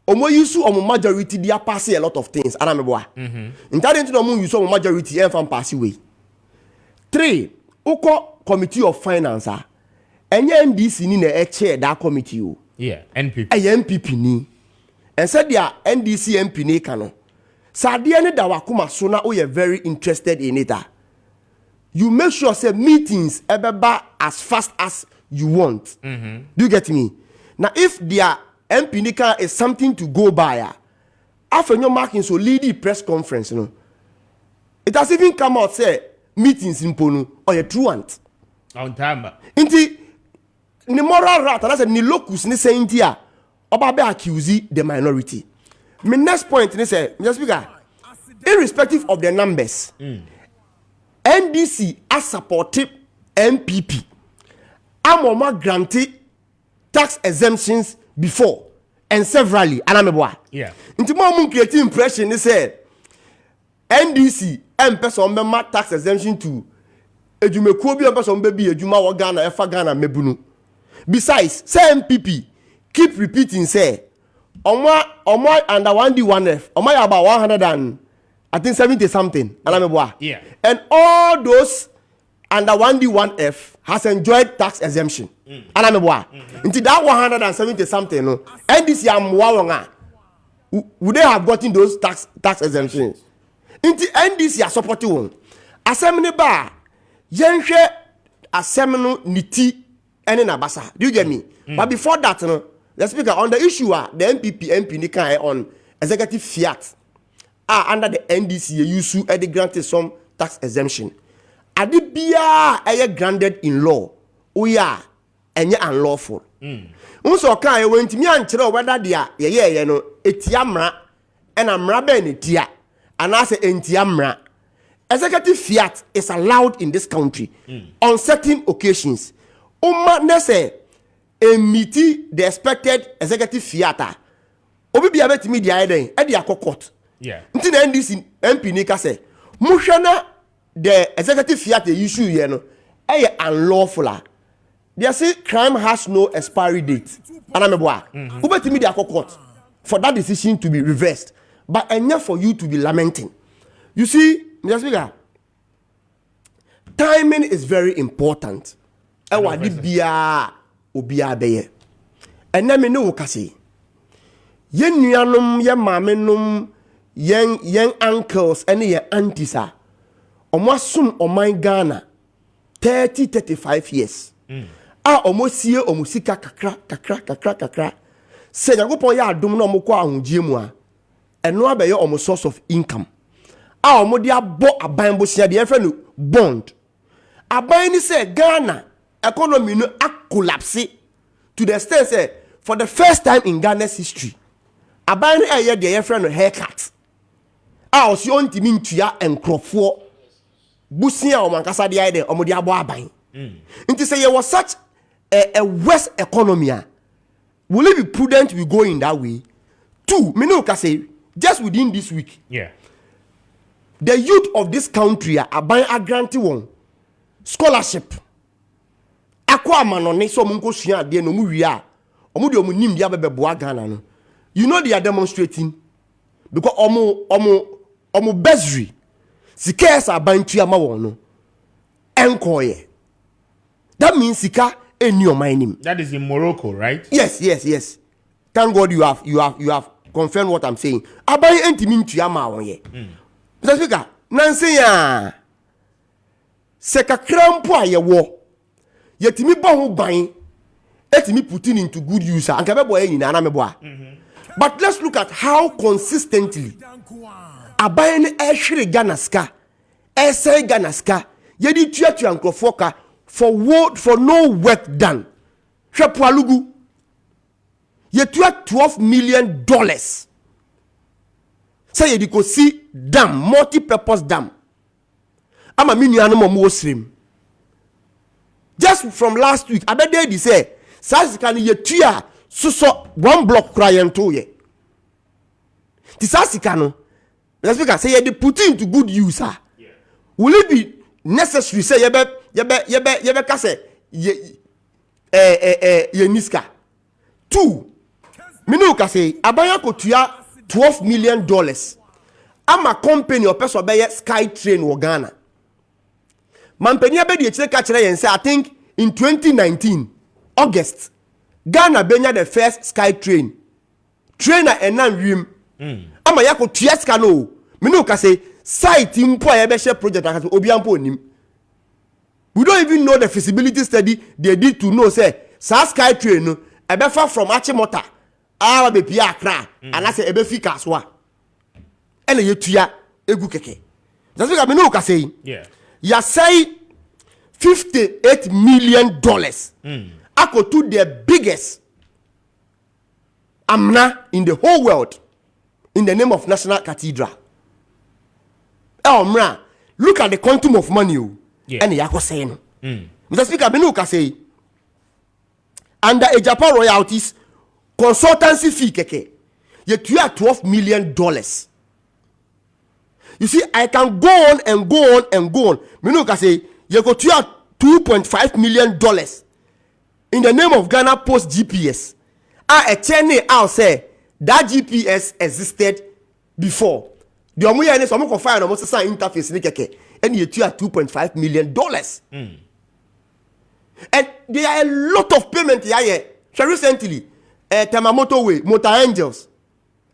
S7: omo yusu omo majority they are passing a lot of things. Anameboa. In that into omo yusu omo majority and from pass away. Three, uko committee of finance enye NDC ni na chair that committee o.
S2: Yeah, NPP.
S7: NPP ni. And said there NDC MP ni kano. Sadia ne da wakuma so na we are very interested in it. You make sure say meetings ebeba as fast as you want. Do you get me? Now if their MP nika is something to go by, after your marking so lead the press conference, you know. It has even come out say meetings in Ponu or a true one.
S2: On time.
S7: Inti ni moral rat and I said ni locus ni saying here about be accuse the minority. My next point ni say, Mr. Speaker, irrespective of the numbers. NDC has supported MPP. Amoma granted tax exemptions before and severally. Anameboa.
S2: Yeah.
S7: Into more creative impression, they said NDC person member tax exemption to Ejume Kobi person baby Ejuma Wagana Efa Ghana Mebunu. Besides, say MPP keep repeating say Oma under 1D1F. Oma about 100 and I think 70 something.
S2: Yeah.
S7: And all those under 1D1F has enjoyed tax exemption. Into that 170 something, no. And this year, would they have gotten those tax exemptions? Into NDC are supporting one. Assembly bar, Yenche Assembly Niti and in Abasa. Do you get me? But before that, no, the speaker on the issue, the MP Nika on executive fiat. Under the NDC, you sue Eddie granted some tax exemption. Adibia aye granted in law. We are unlawful. Unso kan went me and chiro whether dia ye no etiamra and amra be netia and I say entiamra. Executive fiat is allowed in this country on certain occasions. Ne say emiti the expected executive fiat. Obi bia betimi dia eden e dia court.
S2: Yeah.
S7: Until the NDC MP Nika say, Mushana the executive fiat issue here no, unlawful. They say crime has no expiry date. Anameboa. Ubetimi dia court for that decision to be reversed, but enough for you to be lamenting. You see, Mr. Speaker, timing is very important. Ewa di bia obia beye. Ena me no kasi. Yen nuanom ye mamenom young uncles and your aunties are almost oman Ghana 30-35 years. Almost here omusika kakra. Say na go pon ya adom na omko ahunjie mu a eno abeyo omo source of income. Omo dia bo aban bo sia de friend bond. Aban ni say Ghana economy no collapse to the extent say for the first time in Ghana's history aban ni aye de friend haircut. Si on timi ntua enkrofo busia o mankasa de aide o mo de abo aban nti say was such a west economy will it be prudent we go in that way? Two, me no say just within this week the youth of this country are granted one scholarship akwa manone so mo nko sua de no mu wi a o mo de o mo nim dia bebeboa Ghana no. You know they are demonstrating because omo bezri sika are bantu ama won no enkoye. That means sika eni o mining. That
S2: is in Morocco, right?
S7: Yes. Thank God you have confirmed what I'm saying. Aban entimi ntu ama won ye. Mr. Speaker, nanse ya se kakra mpo a ye wo yetimi bo ho ban etimi putting into good use anka be boy nyina na me boa. But let's look at how consistently aban ehwere Ghana ska essay Ghana ska yedi tuatu ankrofo ka for no work done. Hwepo alugu ye $12 million. Say yedi ko see dam, multi-purpose dam. Ama mini animo mo srim. Just from last week, abede di say says can ye tua so one block crying to ye. Tisasikano. Let's speak say ye put into good use. Will it be necessary say yebe kase ye niska? 2. Minu kase abaya ko tua $12 million. Ama company or person be Sky Train wo Ghana. Mampeni abedi echire ka kire yen say I think in 2019 August Ghana benya the first Sky Train. Trainer enan rim. Ama yako tuyeska no. Minu ka say site mpo a share project akase obiampo onim. We don't even know the feasibility study they did to know say Sky Train no ebefa from Achimota awa be pia Accra and say ebefi Kaswa. Ene yetua egu keke. That's what minu ka say.
S2: Yeah.
S7: Ya say $58 million. Ako to the biggest amna in the whole world in the name of National Cathedral. Mra, look at the quantum of money. And yako saying. Mr. Speaker, Benuka say under a Japan royalties consultancy fee keke. You have $12 million. You see, I can go on and go on and go on. Menuka say you go to $2.5 million in the name of Ghana Post GPS. A chain out say that GPS existed before. The omuya ne so mo confine no mo say interface ni keke. And you have $2.5 million. And there are a lot of payment here. So recently, Tamamoto Way, Motor Angels.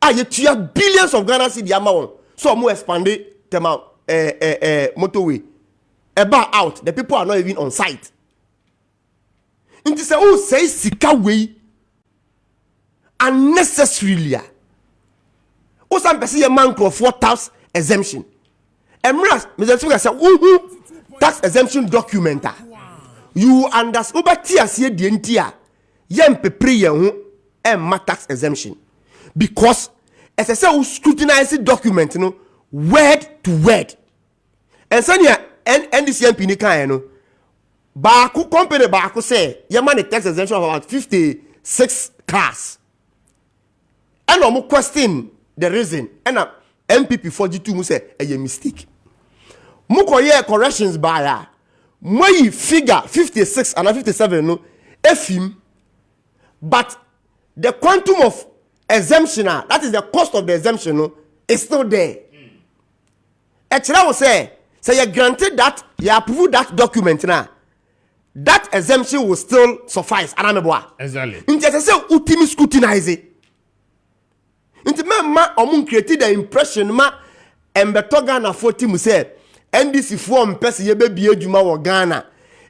S7: You have billions of Ghana cedi amount. So more expanded Tema motorway. About out, the people are not even on site. It is who say sika way unnecessarily. O some person a man for tax exemption. Emras, Mr. Speaker say tax exemption document. You understand? Obati asie die ntia. Yem pepre ye ho em tax exemption. Because as I say, we scrutinize the document, you know, word to word. And so yeah, NDCMP ni kan no. Baako company baako say, your money tax exemption of about 56 cars. And no question the reason. And MPP 42 mu say a mistake. Mu koye corrections by ya. Moi figure 56 and 57 no efim. But the quantum of exemption, that is the cost of the exemption, no, is still there. Actually, I will say you granted that, you approve that document now, that exemption will still suffice.
S2: Exactly.
S7: In just say, ultimate scrutinize it. Into ma created the impression ma embeto Ghana 40 mu say NDC form pese ye be bie adwuma wo Ghana.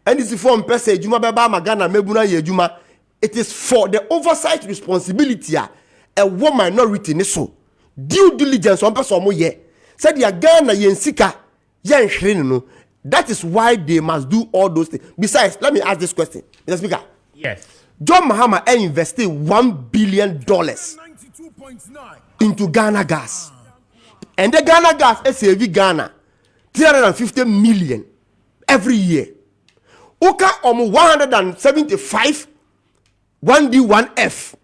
S7: NDC form pese adwuma be ba ma Ghana mebuna ye adwuma. It is for the oversight responsibility a woman minority ne so due diligence on person mo ye said ya Ghana yen sika yen hwere no. That is why they must do all those things. Besides, let me ask this question, Mr. Speaker.
S2: Yes.
S7: John Mahama invested $1 billion into Ghana gas, and the Ghana gas SAV Ghana 350 million every year. Oka 175 1D1F.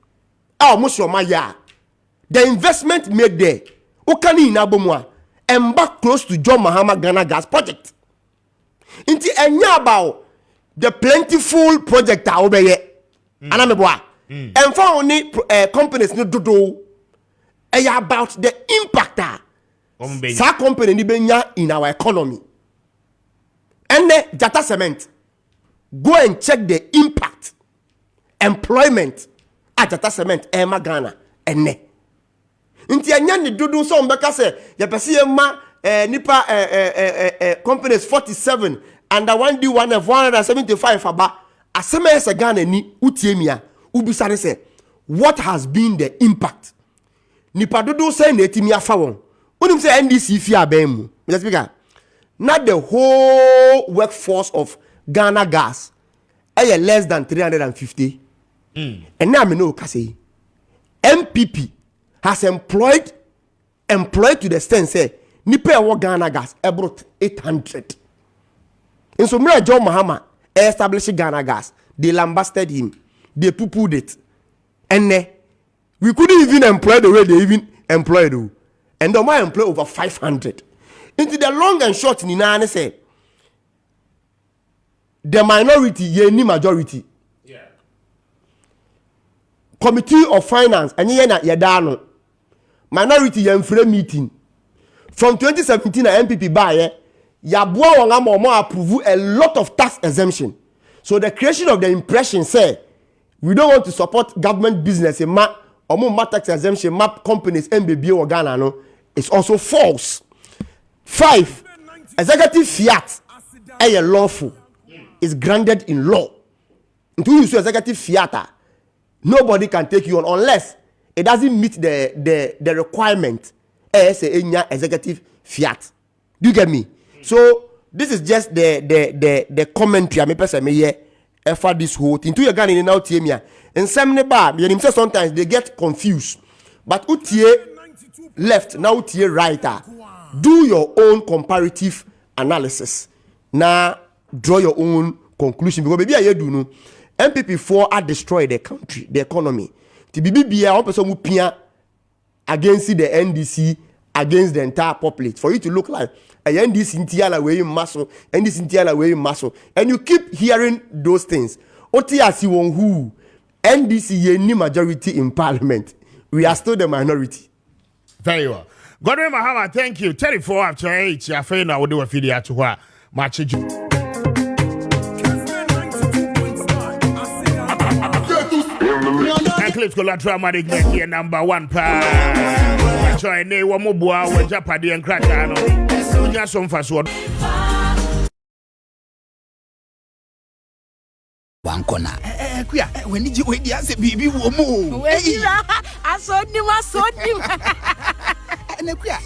S7: Almost your maya. The investment made there. Okani in Abomwa and back close to John Mahama Ghana gas project. Inti enya about the plentiful project over here. Anameboa. And for only companies no do about the impact that company ni benya in our economy. And the data cement. Go and check the impact. Employment at data cement Emma Ghana ene. Inti anya ni dudu so mbeka se ye pese ye ma nipa companies 47 under 1D 1F 175 aba asema ese Ghana ni utiemia ubisare se what has been the impact nipa dodo say na etimi afa won unim say NDC fi aban mu Mr. Speaker not the whole workforce of Ghana Gas less than 350 and now me know say MPP has employed to the extent say nipa wo Ghana Gas about 800 and so Mira John Mahama established Ghana Gas. They lambasted him. They poo-pooed it. And we couldn't even employ the way they even employed you. And the man employed over 500. Into the long and short, Nina say the minority, ye ni majority. Yeah. Committee of Finance, and ye na yedano. Minority ye free meeting. From 2017, the MPP buy Yabua Wangamo approve a lot of tax exemption. So the creation of the impression say we don't want to support government business in map or more tax exemption map companies MBB or Ghana no it's also false. 5 executive fiat a lawful is granted in law. Until you use executive fiat, nobody can take you on unless it doesn't meet the requirement as a executive fiat. Do you get me? So this is just the commentary. I mean, person me here for this whole thing. To your Ghana in now teamia. And some neba, you say sometimes they get confused. But utie left now utie right. Do your own comparative analysis. Now draw your own conclusion because maybe I do no. MPP4 are destroy the country, the economy. The BBB one person who pia against the NDC against the entire population for you to look like NDC Intiala way muscle, NDC Intiala way muscle, and you keep hearing those things. OTRC won who NDC ye ni majority in Parliament. We are still the minority.
S2: Very well. Godwin Mahama, thank you. 34 after 8. I feel now we do a video to her. Maakye. Cliff Collateral Management here number 1 pa. Join ne wo mobua wo Japade en kraka no. Unya so mfaso.
S8: Wankona. Kuya, when did you wait the answer bibi wo mo?
S9: Wait, asodi.
S8: Nekuya,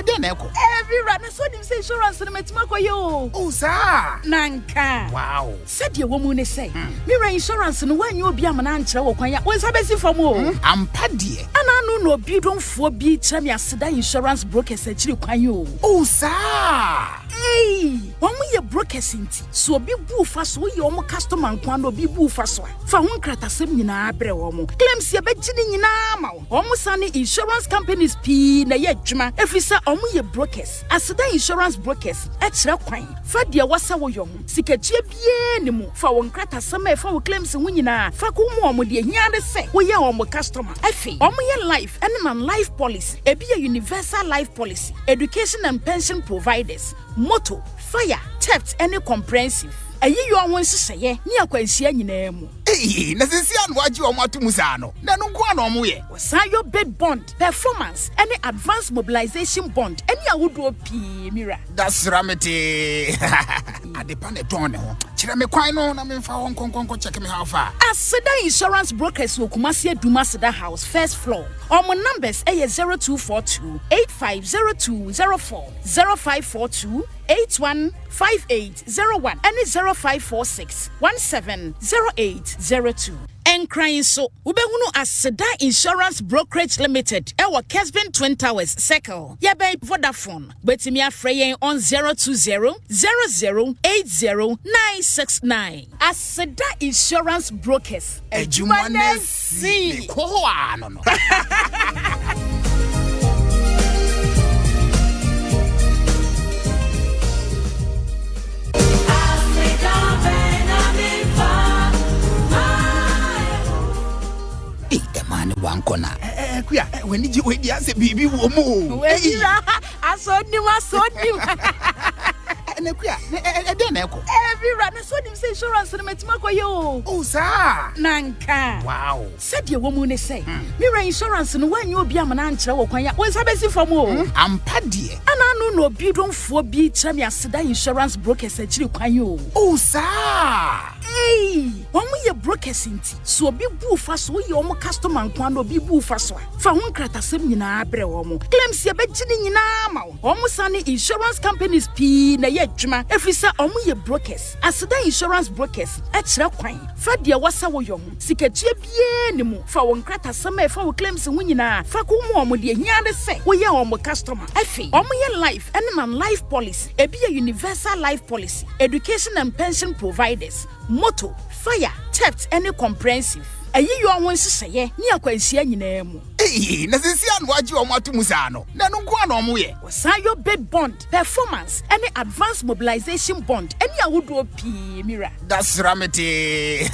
S8: den eko.
S9: Every run so nim say insurance na metima koyo.
S8: Oh sir.
S9: Nanka.
S8: Wow.
S9: Said your woman ne say. Me insurance no when you obi amana nkyere wo kwan ya. Won sabesi fam o.
S8: Ampa de.
S9: Ana no no obi don fo bi kyerem ya seda insurance brokers akiri kwan yo.
S8: Oh sir.
S9: Hey, one ye brokers inti. So obi bu fa so ye omo customer nkwan no obi bu fa so. Fa ho nkratasem nyina abre omo. Claims ye begini nyina ma wo. Omo sane insurance companies pi na ye adwuma. Efisa omo ye brokers. Aseda insurance brokers e kire kwan. Fa de wasa wo yom. Sikachie bie ne mu. Fa wo nkratasem e fa wo claims ho nyina. Fa ko mu omo de hia de se. Wo ye omo customer. Efe, omo ye life and non-life policy. E be a universal life policy. Education and pension providers. Moto, fire, theft, any comprehensive. Ayi yo won siseye ni akwansia nyina mu.
S8: Eh, na sensia no agi o mato musa no. Na no nko na omo ye.
S9: Wasayo bid bond, performance, any advanced mobilization bond, any awodo pi mira.
S8: That's ramete. Adepa ne ton ne ho. Kire me kwan no na me fa won konkonko check me how far.
S9: Aseda insurance brokers wo Kumasi Duma Seda House first floor. Omo numbers eye 0242 850204 0542 815801 and 0546 170802. And crying so ubehunu Aseda Insurance Brokerage Limited ewa Kessben Twin Towers Circle yabe Vodafone betimi afrey on 020 0080969. Aseda Insurance Brokers
S8: ejumanesi ko ano no. Wankona. Kuya, when did you wait the answer bibi wo mo?
S9: Wait, asodi.
S8: And a queer, a den echo.
S9: Every runner saw him say insurance and metimako yo.
S8: Oh, sir.
S9: Nanka.
S8: Wow.
S9: Said your woman say, Mira insurance and when you be a man answer or quaya was a basic for more.
S8: I'm paddy.
S9: And I know no bidon for be Chamia Seda insurance brokers at you.
S8: Oh, sir.
S9: Hey, when we are brokers inti, so be boo fast, we your customer and quando be boo fast. For one crata seminar, brewomo. Claims your bedging in Amao. Almost any insurance companies P na yet juma. If we say omu brokers, as the insurance brokers, extra quine. Fadia was our young. Sikachi bienimu. For one crata summer for claims in winina. Fakumo mudi nyade say. We are omo customer. Efi. Omu life and non-life policy. E be a universal life policy. Education and pension providers. Moto, fire, theft, any comprehensive. Ayi you won say ni akwansia nyina mu.
S8: Eh, na sensia no agi o matu musano. Na no nko na omo ye.
S9: Wasayo bid bond, performance, any advanced mobilization bond, any awodo pi mira.
S8: That's ramete.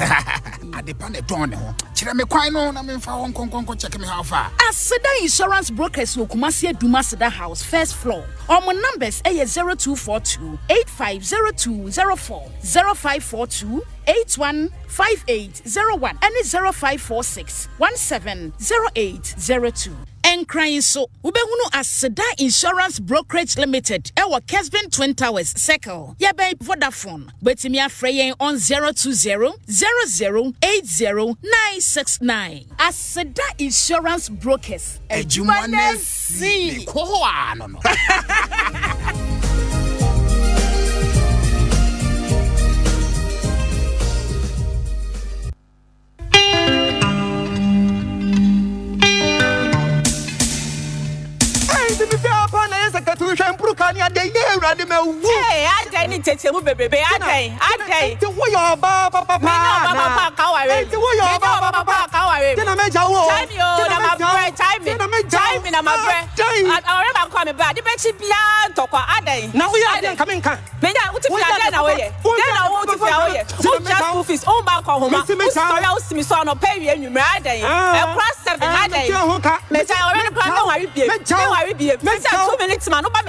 S8: Adepane don ho. Kire me kwan no na me mfa ho nkonkonko check me how far.
S9: Aseda insurance brokers wo Kumasi Duma Seda House first floor. Omo numbers 0242 850204 0542 815801 and 0546 170802. And crying so Ubehunu Aseda Insurance Brokerage Limited Ewa Kessben Twin Towers Circle Yabe Vodafone Betimia Freyen on 020-0080-969 Aseda Insurance Brokers
S8: Ejumanesi Kohoa no
S10: Hey, I didn't take you, baby. I did. To who your papa,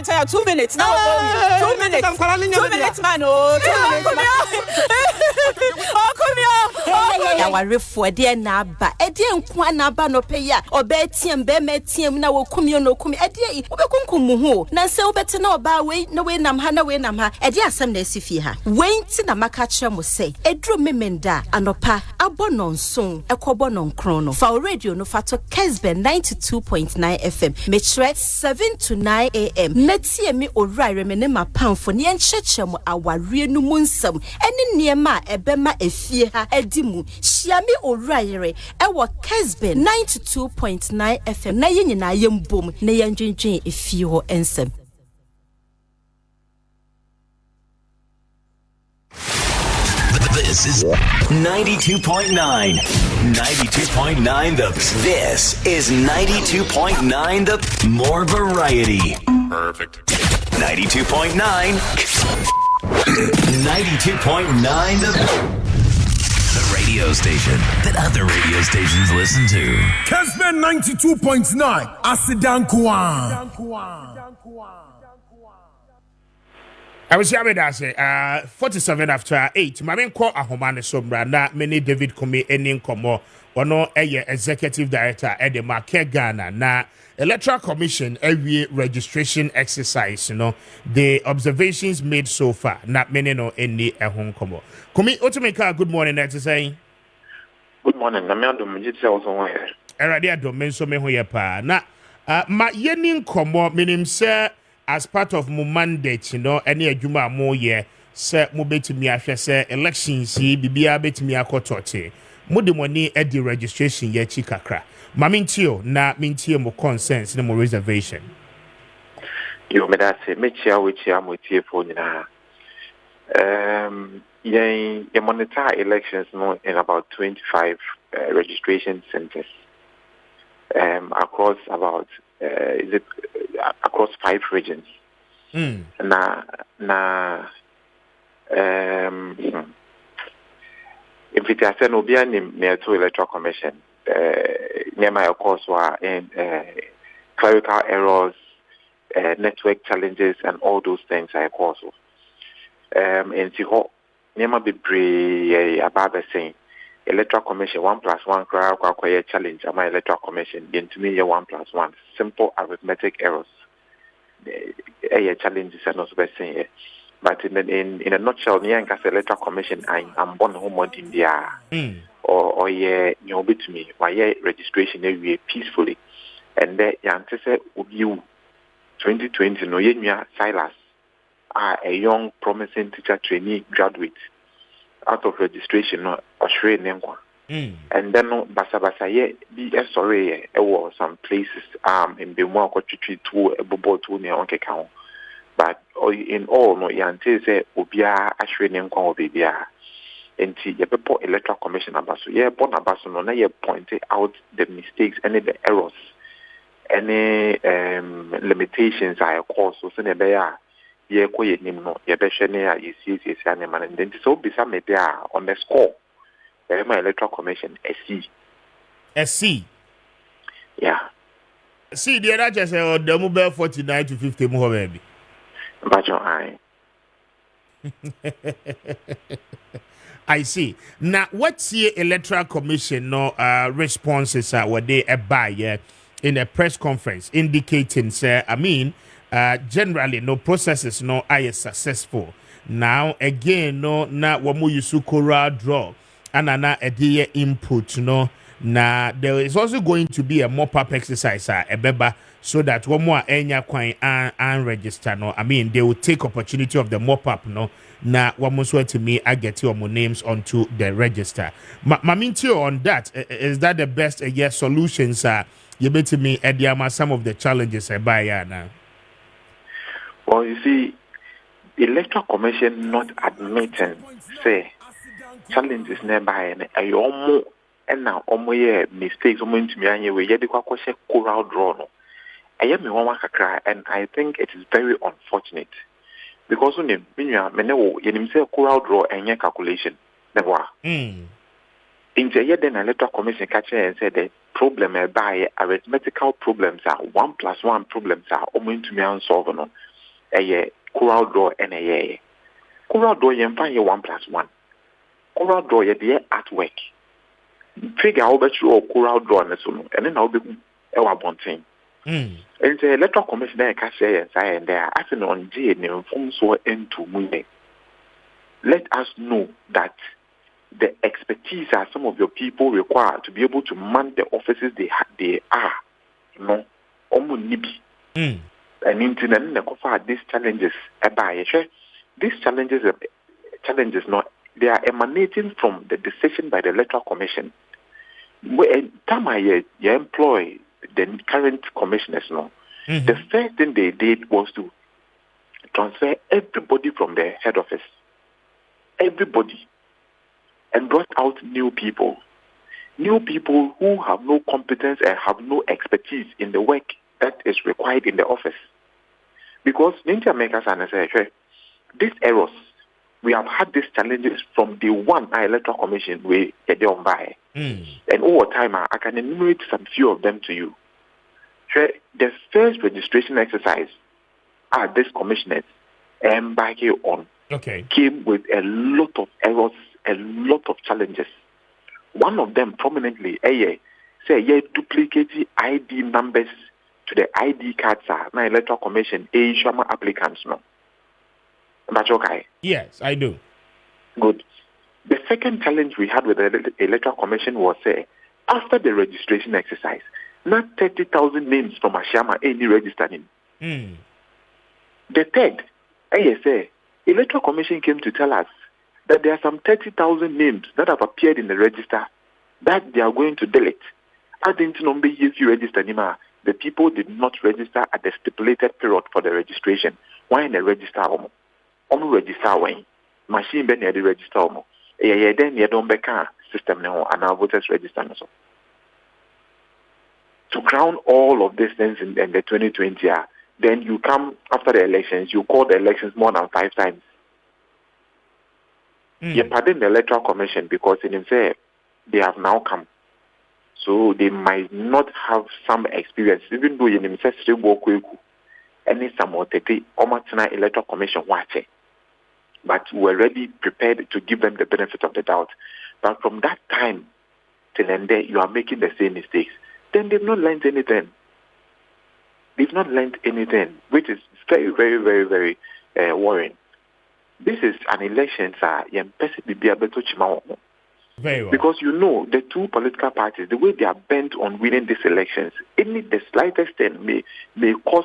S10: now 2 minutes. 2 minutes, man. Oh, 2 minutes. Oh, come here.
S11: I worry for dear Naba. A dear Naba no pay ya. Or Betty be Metium now will come you no come. A dear Obekunkumu. Nancy better no about way, no way Namhana way Namha. A dear Sunday Sifiha. Wait in a Makacha must say. A drew me menda and opa. A bonon soon. A cobonon chrono. For radio no fato Kessben 92.9 FM. Metre 7 to 9 AM. Metia me or remene ma pound for near chechem our real munsum. Any near ma ebema efia edimu. Shiami or rire. Our Kessben 92.9 FM. Na yin na yem boom. Na yan jinjin if you ensem.
S12: This is 92.9. 92.9 This is 92.9 the more variety. Perfect. 92.9. 92.9 the radio station that other radio stations listen to.
S6: Kessben 92.9 Asidankwa.
S2: I was here with us 47 after 8. Mamen call a homane sombra na many David Kumi enin komo ono executive director at the Maakye Ghana na Electoral Commission every registration exercise, the observations made so far, not many no any a home komo. Kumi Otumeka, good morning, that's saying.
S3: Good morning. Namiado Mjitsa also one here.
S2: Eradia do menso me ho ye pa. Na ma yenin komo minim se as part of my mandate, any adwuma mo ye se mo betimi ahwe se elections yi bibia betimi akotote. Mo de money e di registration ye chi kakra. Ma mintio na mintie mo concerns na mo reservation.
S3: Yo me da se me chia we chia mo tie fo nyina. Ye monitor elections no in about 25 registration centers. Across about across 5 regions. If it has an obian near to Electoral Commission, near my course were in clerical errors, network challenges, and all those things I also. nti ho nema bebre ababa saying Electoral Commission 1+1 kwa challenge ama Electoral Commission yentumi ye 1+1 simple arithmetic errors challenges and also saying but in a nutshell near Electoral Commission I'm born home in India or you bit me why registration we peacefully and then yantese you 2020 no yenya Silas a young promising teacher trainee graduate out of registration no Australian and then no basa ye be sorry or some places in the more to a bobo to near on account but in all no yante say obia Australian kwa obia enti ye people Electoral Commission abaso ye bon abaso no na ye pointed out the mistakes and the errors any limitations I cause so say be ye koye nim no ye be hwe ne a ye sie ane man and so bisa me there on the score my Electoral Commission a C yeah
S2: C the other just say the mobile 49 to 50 mo baby
S3: but your eye
S2: I see. Now, what's the Electoral Commission no responses were they by in a press conference indicating, say, I mean, generally no processes no are successful. Now again no na wamu yusu kora draw and na a input no na there is also going to be a mop-up exercise ebeba so that one more enya kwan and register no I mean they will take opportunity of the mop-up no na one so to me I get your names onto the register. Mamintio on that is that the best yes solutions you bet me ediama some of the challenges by now.
S3: Well, you see, the Electoral Commission not admitting, say, challenges nearby and I almost and now almost mistakes almost to me anyway. Yet the question coral draw no. I am me one cry, and I think it is very unfortunate because when you say coral draw and your calculation never. In the year then Electoral Commission catch and said the problem by arithmetical problems are 1+1 problems are almost to me unsolved no. A coral draw and a coral draw you find 1+1 coral draw you the artwork figure how about you coral draw and then I'll be a bonting and the Electoral Commission can say and they are asking on J and from so into moving. Let us know that the expertise are some of your people require to be able to man the offices they are no nibi. And in these challenges these challenges not they are emanating from the decision by the Electoral Commission. When time I employ the current commissioners no, the first thing they did was to transfer everybody from the head office. Everybody. And brought out new people who have no competence and have no expertise in the work that is required in the office. Because Ninja makers and say, these errors, we have had these challenges from the one Electoral Commission we get on by. And over time, I can enumerate some few of them to you. The first registration exercise this commissioners embarking on came with a lot of errors, a lot of challenges. One of them prominently, duplicating ID numbers to the ID cards na Electoral Commission shama applicants no. That's okay.
S2: Yes, I do.
S3: Good. The second challenge we had with the Electoral Commission was after the registration exercise, not 30,000 names from Ashama any registering. The third, Electoral Commission came to tell us that there are some 30,000 names that have appeared in the register that they are going to delete. I didn't know if you register anymore. The people did not register at the stipulated period for the registration. Why in the register? Register when machine ben the register then you don't back system now and our voters register also. To crown all of these things in the 2020 then you come after the elections, you call the elections more than 5 times. You pardon the Electoral Commission because in himself they have now come. So they might not have some experience, even though in himself and some more Omatina Electoral Commission watch. but we were already prepared to give them the benefit of the doubt. But from that time till then, you are making the same mistakes. Then they've not learned anything. They've not learned anything, which is very, very, very, very worrying. This is an election, sir.
S2: Very well.
S3: Because you know, the two political parties, the way they are bent on winning these elections, the slightest thing may cause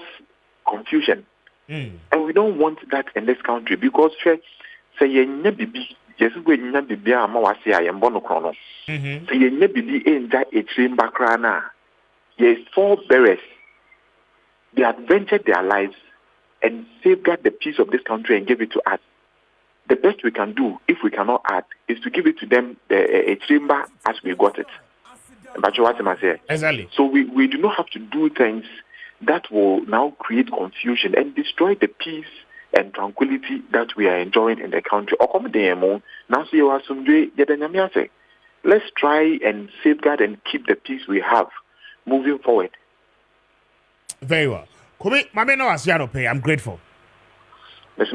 S3: confusion. And we don't want that in this country because say yes, four bearers, they adventured their lives and safeguard the peace of this country and give it to us. The best we can do, if we cannot add, is to give it to them a chamber as we got it.
S2: Exactly.
S3: So we do not have to do things that will now create confusion and destroy the peace and tranquility that we are enjoying in the country. Let's try and safeguard and keep the peace we have moving forward.
S2: Very well. I'm grateful.
S3: All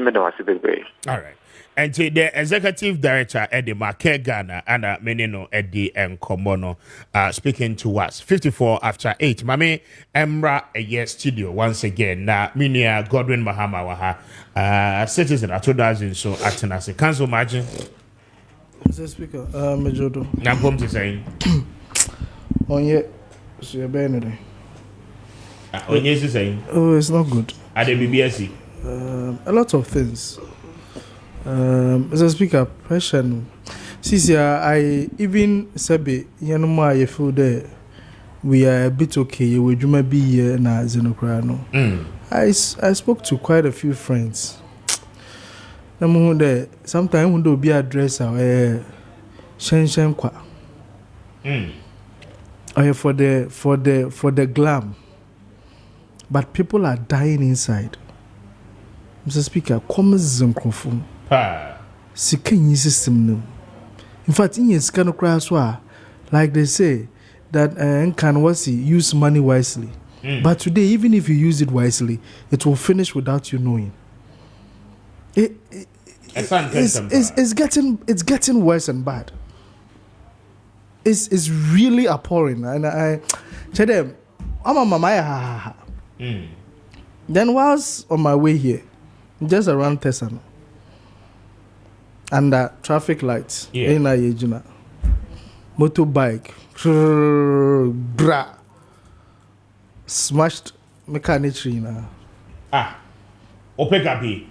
S2: right. And the executive director at the Maakye Ghana and Menino Eddie and Komono speaking to us 54 after 8. Mame Emra studio once again. Na Minia Godwin Mahama Waha citizen at 2000 so Atenase. Council margin.
S13: Mr. Speaker, Majodo.
S2: I'm going to say.
S13: On yet, so you're better.
S2: On yes, saying.
S13: Oh, it's not good.
S2: At the BBSC.
S13: A lot of things. Mr. Speaker, pressure. See, I even said, you know, I feel that we are a bit okay. We do be here na Zenokrano. I spoke to quite a few friends. Sometimes when do be address our shen kwa. For the glam, but people are dying inside. Mr. Speaker, come Zenkrofum. Seeking system no. In fact, in his kind of crash, like they say, that can use money wisely. But today, even if you use it wisely, it will finish without you knowing. It's getting worse and bad. It's really appalling. And I tell them, I'm on my Then whilst on my way here, just around Tesano, and traffic lights, motorbike, smashed mechanicry.
S2: Opekapi.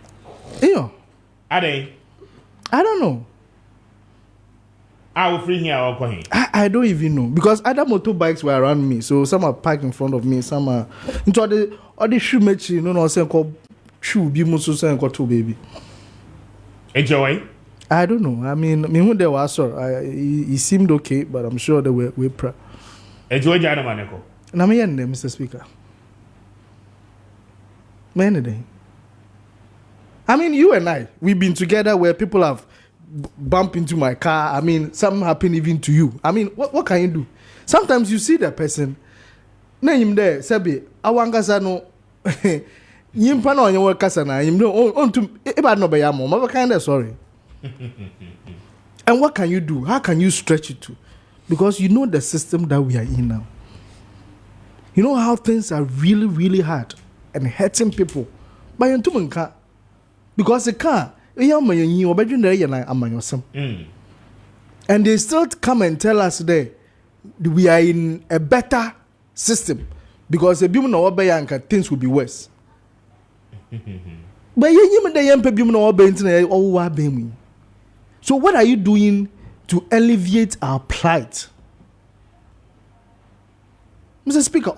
S2: Are they?
S13: I don't know.
S2: I will free here or going.
S13: I don't even know because other motorbikes were around me. So some are parked in front of me, some are into the shoe match, saying called shoe be muso saying called two baby.
S2: Enjoy.
S13: I don't know. I mean when they were he seemed okay, but I'm sure they were proud.
S2: Enjoy Jana Maneko.
S13: And I'm here, Mr. Speaker. Many days. I mean, you and I, we've been together where people have bumped into my car. I mean, something happened even to you. I mean, what can you do? Sometimes you see the person, name there, Sabi, Awangasa no, Yimpano on your Kasana, you know, on to Ebad no Bayamo, what kind of sorry. And what can you do? How can you stretch it to? Because you know the system that we are in now. You know how things are really, really hard and hurting people. But you can't. Because they can't. And they still come and tell us that we are in a better system. Because the people know things will be worse. But so what are you doing to alleviate our plight? Mr. Speaker,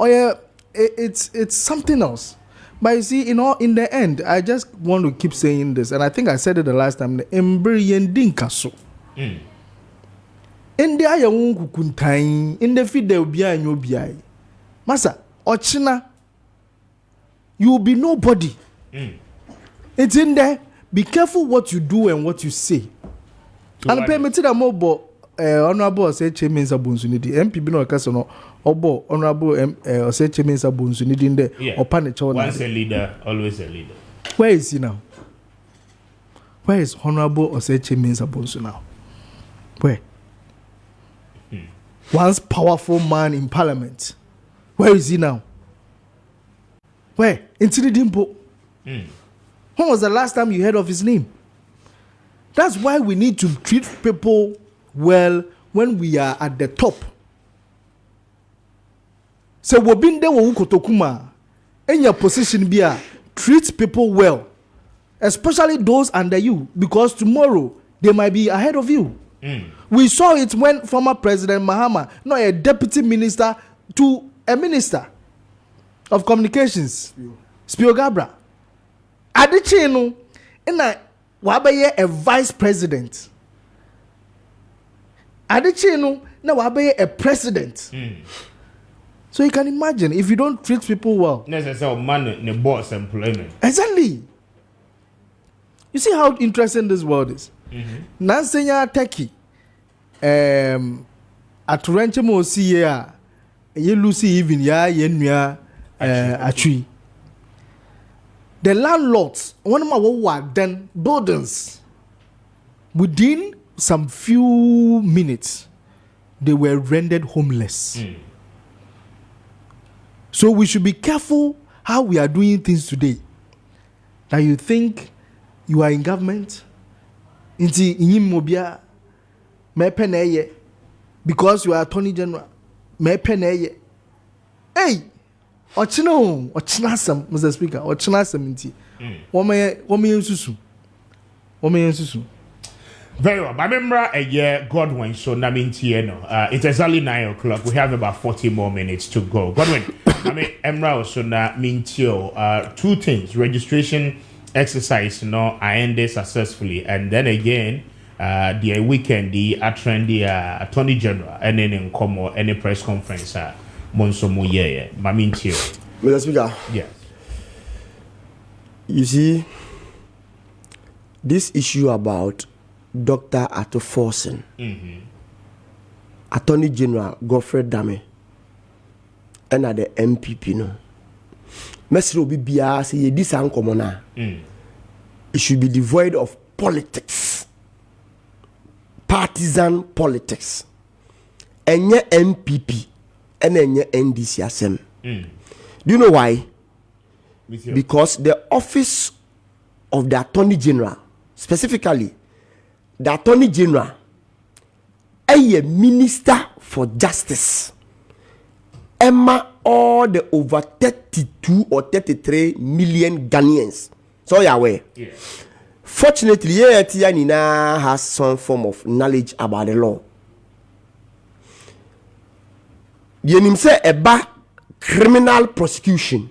S13: it's something else. But you see, in the end, I just want to keep saying this, and I think I said it the last time. The embryon dinkaso. In the ayawun kukuntain, in the feed there will be a new BI. Masa, Ochina, you will be nobody. It's in there. Be careful what you do and what you say. And pay me to the mobile. Honorable say chairman Sabunsunidi MP no Kasono Obo Honorable say chairman Sabunsunidi in there or Panic.
S2: Once a leader, always a leader.
S13: Where is he now? Where is Honorable Oseche Mensah now? Where? Once powerful man in Parliament. Where is he now? Where? Into the Dimpo. When was the last time you heard of his name? That's why we need to treat people well when we are at the top. So wobinde wo kotokuma in your position be treat people well, especially those under you, because tomorrow they might be ahead of you. We saw it when former President Mahama, not a deputy minister to a minister of communications, Spio Gabra. Adichino, in wabaye a vice president. Adichino, na wabaye a president. So you can imagine if you don't treat people well.
S2: Necessary man in the boss employment.
S13: Exactly. You see how interesting this world is. Nansenya Teki, aturenche mo si ya, ye Lucy even ya ye nua atwi. The landlords, one of my then buildings, within some few minutes, they were rendered homeless. So we should be careful how we are doing things today. That you think you are in government, inti inyimobia mepeneye, because you are Attorney General, mepeneye. Hey, ochinasam, Mr. Speaker, ochinasam inti. Wome susu.
S2: Very well. I remember a year Godwin, so it's exactly 9 o'clock. We have about 40 more minutes to go. Godwin, Emra so na mintio. Two things: registration exercise, I ended successfully, and then again, the weekend, the trendy Attorney General, and then in Como any press conference, Monsomo Mamintio.
S7: Mr. Speaker.
S2: Yes.
S7: You see, this issue about Dr. Atto Forson, Attorney General Godfrey Dame, and at the MPP, no. Mesro Bibia say this uncommon. It should be devoid of politics, partisan politics, and your MPP and then your NDCSM. Do you know why? Because the office of the Attorney General, specifically the Attorney General, a Minister for Justice, Emma all the over 32 or 33 million Ghanaians. So you're aware. Yeah. Fortunately, Nina has some form of knowledge about the law. Yenim say eba criminal prosecution.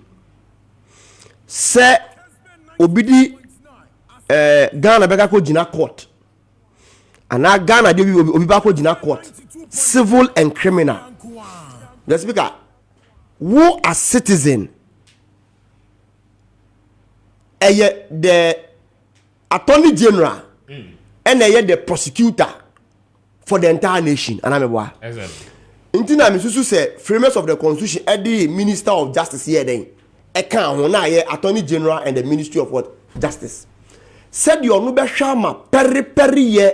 S7: Say obidi Ghana beka ko jina court. And now Ghana dey obi ba ko jina court. Civil and criminal. The Speaker, who as citizen, the Attorney General, and the prosecutor for the entire nation. And I'm a Intina Misusu say, framers of the Constitution, the Minister of Justice here then, Attorney General and the Ministry of what? Justice. Said your Nube Shama, peri ye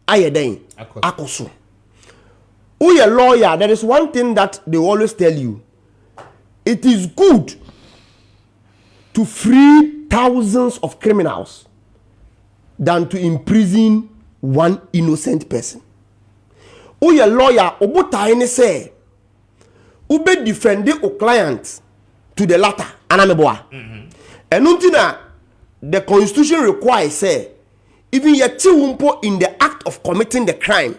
S7: aye then, akoso. Who a lawyer, there is one thing that they always tell you. It is good to free thousands of criminals than to imprison one innocent person. Who a lawyer, obuta say, ube defend o client to the latter, anameboa. And untina, the Constitution requires say, even yeti wumpo in the act of committing the crime,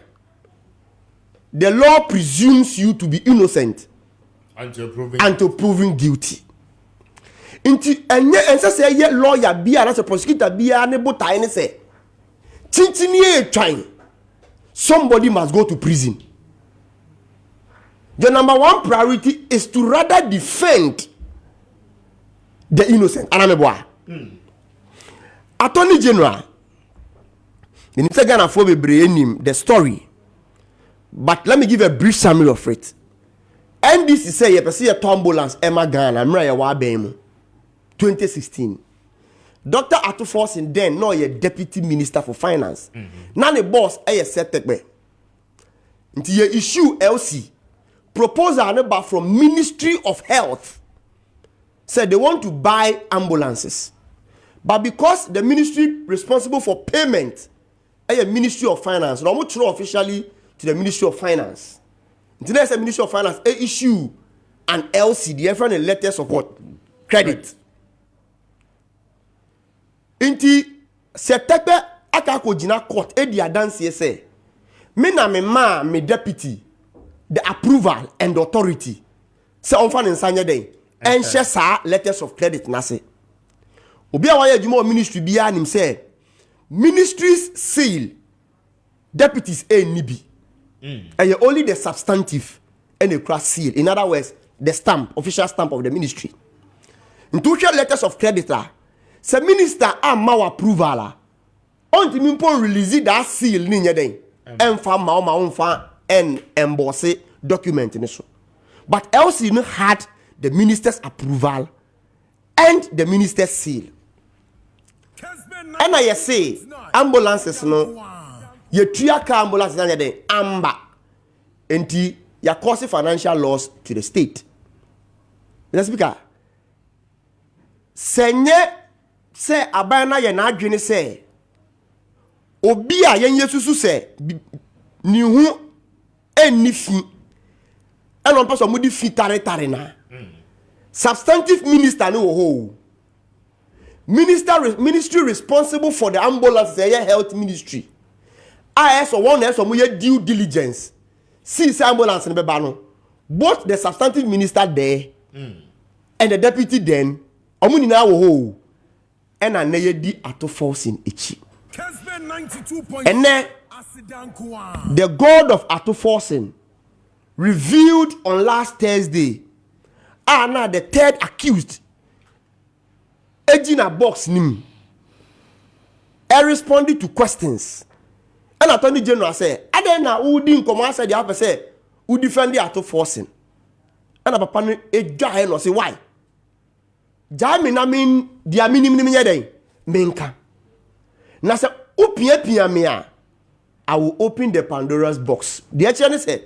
S7: the law presumes you to be innocent until proven guilty. Inti and say ye lawyer be as a prosecutor be unable to say tintini trying. Somebody must go to prison. The number one priority is to rather defend the innocent. Attorney General, the story. But let me give a brief summary of it. NDC say you see a ambulance Emma Ghana, 2016. Dr. Ato Forson then no ye deputy minister for finance. Now the boss a set tekbe. Until ye issue LC proposal about from Ministry of Health said they want to buy ambulances. But because the ministry responsible for payment a Ministry of Finance, no much officially to the Ministry of Finance. Until there's a Ministry of Finance a issue an LC, the different letters of what? Credit. Inti setepe akako jina court e di adanse say me na me ma me deputy the approval and the authority say on fan nsanya den enhye sa letters of credit na say obi a wa adwuma ministry bia nim say ministries seal deputies a nibi and only the substantive and the cross seal, in other words the stamp, official stamp of the ministry. Into letters of creditor se minister ama approval onti mi pon release that seal ni nyeden emfa ma onfa en emboss document ni so. But else you had the minister's approval and the minister's seal. And I say ambulances no ye tuya ka ambulance na nyeden amba enti ya cause financial loss to the state. Mr. Speaker, senye se abana ye na adwene se obi a yen yesusu se ni hu eni fi enon person mudi fi tare na substantive minister no ho ministry responsible for the ambulance say health ministry as one as mo ye due diligence see say ambulance ne be ba no both the substantive minister there and the deputy then omu nyina wo ho and na ye di Ato Forson echi and then the God of Ato Forson revealed on last Thursday now the third accused Ejina box nim and responded to questions and Attorney General say adena udi nkomo say the say who defend the Ato Forson and papa no edwa no say why jami na min dia minim yeden menka na say upia me a I will open the Pandora's box. The actually say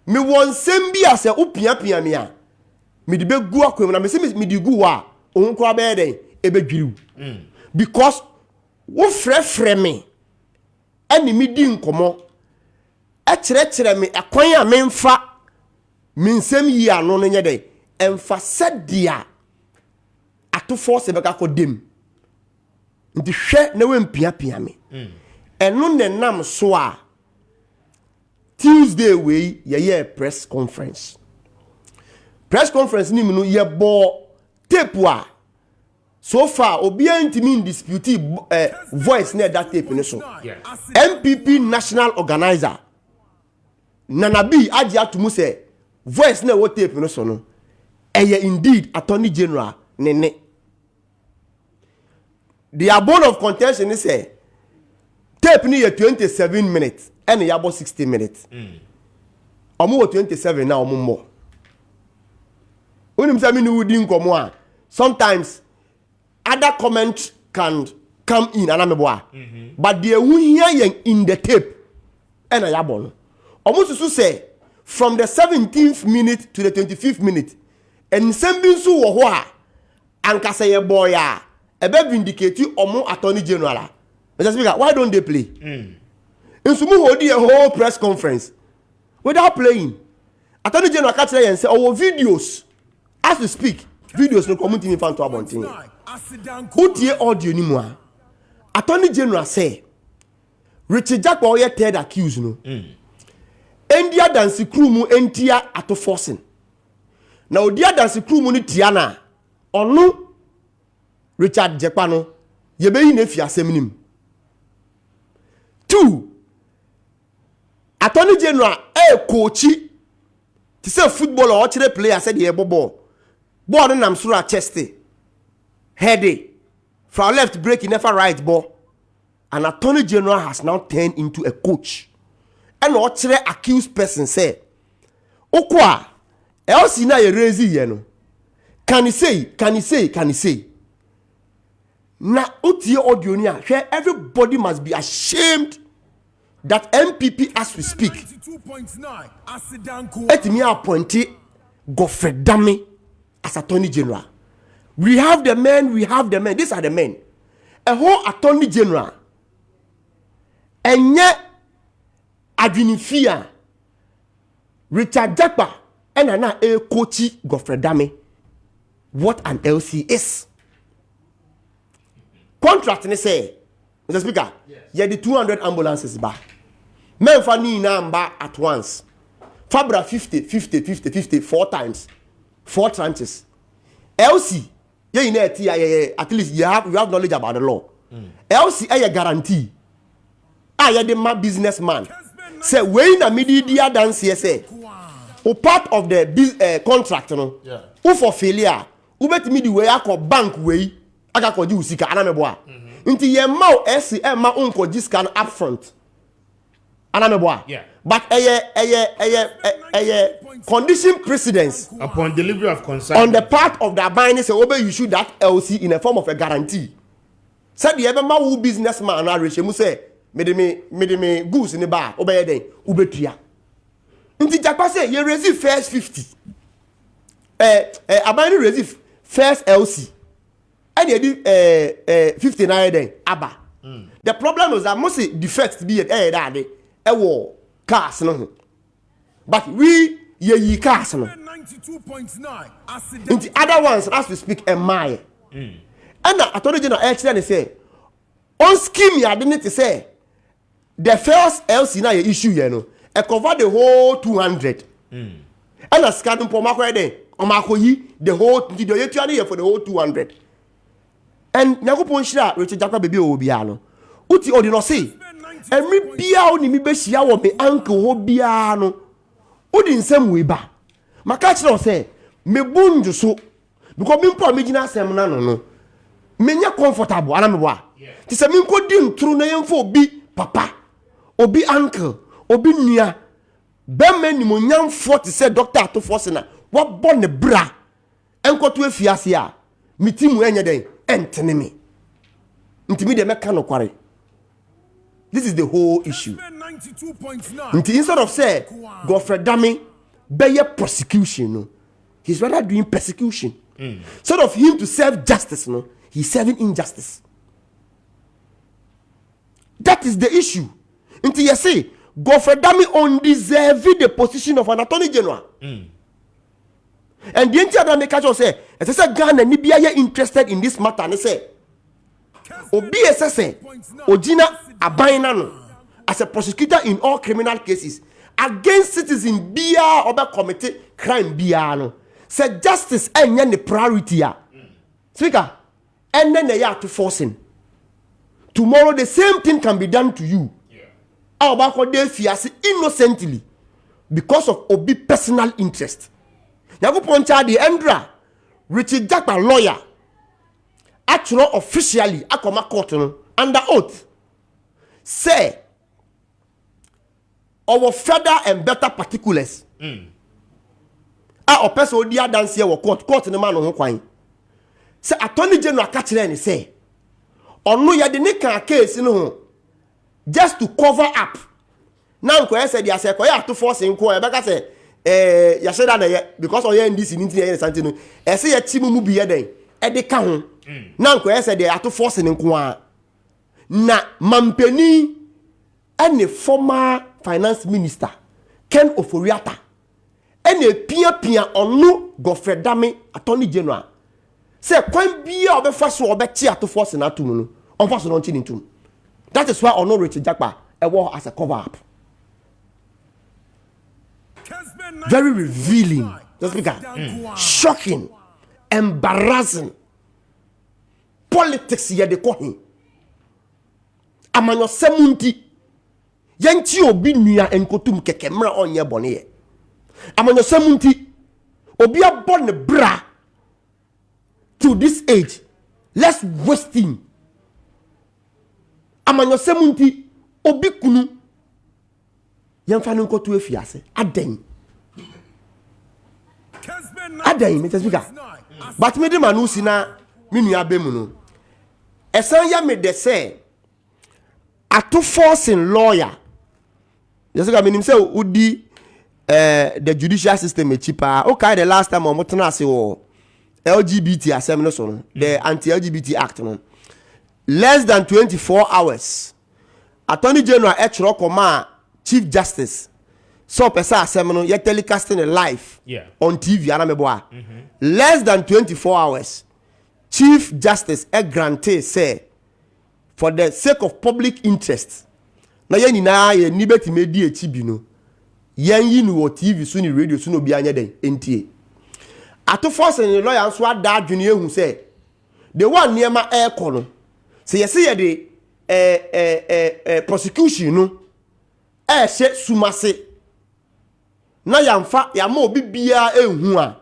S7: me won sembi as a upia me a me de be gu akwem na me se me de gu wa ohun kwa be den e be dwiriw because wo frefre me ani me di nkomo e kire me ekwan a me mfa me nsem yi ano no nye den emfa sedia Ato Forson be ka kodem nti hwe na we mpia me enu ne nam so a Tuesday we ye press conference ni mu no ye bo tape a so far obi antimi dispute voice na that tape ni so MPP national organizer Nanabi agi atumu se voice na wo tape ni so no eye indeed Attorney General nene the abode of contention is say tape ni 27 minutes and ya about 60 minutes omo 27 now omo more unim say me ni wudi nkomo a sometimes other comment can come in anameboa but the who hear in the tape and ya bon omo susu say from the 17th minute to the 25th minute and sembin so wo ho a anka say ye boy a ebe vindicate omo Attorney General. Mr. Speaker, why don't they play? In Sumu hold a whole press conference without playing. Attorney General catch and say, "Oh, videos as we speak, videos no community in front to abonting." Who tie audio ni mo? Attorney General say, Richard Jack boy third accused no. India dance crew mu entia Ato Forson. Now dia dance crew mu ni tiana onu Richard Jekpano yebe yi na fi asem nim. 2 Attorney General coachi to say football or chere player said the ball nam sura chest heady from left break in never right ball and Attorney General has now turned into a coach and what chere accused person say okwa else na ye raise ye no can he say Na utie audio ni a where everybody must be ashamed that MPP as we speak etimi appointed Godfrey Dame as Attorney General. We have the men. These are the men. A whole Attorney General. And yet, Adwinifia, Richard Jakpa, and Anna A. Kochi Godfrey Dame. What an LC is. Contract, they say, Mr. Speaker, yeah, the 200 ambulances back. Men for ni number at once. Fabra 50, 4 times. 4 tranches. LC, at least you have knowledge about the law. LC, a guarantee. I am the businessman. Say, when a media dance here, say, o part of the contract, who for failure, who bet me the way I call bank way, I got you seek anameboa. Into your mouth, SC, my uncle just can up front. Anameboa. But a condition precedence
S2: upon delivery of consent
S7: on the part of the buyer say obey you should that LC in a form of a guarantee. Said the ever ma businessman na reche mu say me goods in the bar obey den ubetua. Nti Jakpa say you receive first 50. Abani receive first LC. And you do 59 then aba. The problem is that most defects be that day. War cars no. But we ye cars no. In the other ones as we speak Maakye. And Attorney General actually say on scheme ya didn't say the first LC na issue you know e cover the whole 200. And a scan for Maakye then on Maakye the whole the yetuane for the whole 200. And Nyakopon Shira Richard Jakpa baby obia no. Uti odi no say every bia oni mi be hia wo me uncle ho bia no odi nsem we ba maka kire say me bunju so because me mpo me gina asem na no me nya comfortable ana me boa ti se me nko di ntru na yemfo obi papa obi uncle obi nua be me ni mo nyamfo ti se doctor to force na wo bo ne bra enko to afiase a me timu enye den entene me ntimi de me ka no kware. This is the whole issue. Instead of say Godfrey Dame be prosecution, no, he's rather doing persecution. Instead of him to serve justice, no, he's serving injustice. That is the issue. Until you say Godfrey Dame undeserving the position of an Attorney General. And the entire Dame say, as I said, Ghana ni be interested in this matter, and they say, Obi say, Ojina Abainano as a prosecutor in all criminal cases against citizens bia oba committed crime bia no say justice enya the priority a speaker and then they are to forcing tomorrow the same thing can be done to you oba ko dey fiase innocently because of obi personal interest. Yakupon cha the Endra Richard Jakpa lawyer actually officially akoma court no under oath say our further and better particulars a person odia dance here court no man no kwan say Attorney General catch them say ono ya de ne kan case no just to cover up now ko say dia say ko ya to force nko e beka say ya say that because of you this in here something no e say ya timu mu biye den e de ka ho now ko say dia to force nko a na mampeni and the former finance minister Ken Oforiata and a pia onu Godfrey Dame Attorney General say kwan bia obefa so obetia to force na tum no on force no chin tum. That is why ono Richard Jakpa a war as a cover up. Very revealing, just because shocking, embarrassing politics here they call him. Amanyo semunti yanti obi nua enkotum kekemra onye bone ye amanyo semunti obi abon ne bra to this age let's waste him. Amanyo semunti obi kunu yemfa no nkotu afiase aden Mr. Speaker, but me de manusi na me nua bemu no Esanya me de say ato forcing lawyer. Yes, I mean say udi the judicial system is cheaper. Okay, the last time I'm say LGBT assembly so the anti-LGBT act no. Less than 24 hours. Attorney General Electoral command Chief Justice. So pesa assembly you telecasting live on TV anameboa. Less than 24 hours. Chief Justice grante say for the sake of public interest. Na yen nyina ye ni beti medi echibi no. Yen yi no TV so ni radio so no bi anya den entie. Ato force ni lawyer so ada adwene ehu say the one near my air kono. Say yes ye the prosecution no she sumase. Na yamfa yama obi bia ehu a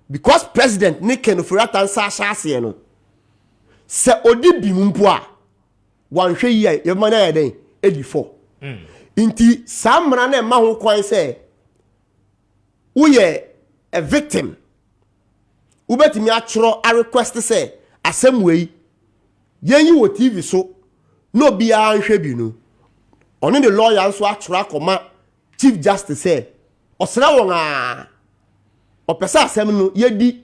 S7: because president ne Ken Ofori-Atta ase no. Se odi bi mpo a wanhwe yi a ye mana ye den edi4 inti samra na ma ho kwan say uye a victim ubetimi atro a request say asem wei yenyi wo TV so no bia anhwe bi no ono the lawyer nso atro akoma Chief Justice say osra won a opesa asem no yedi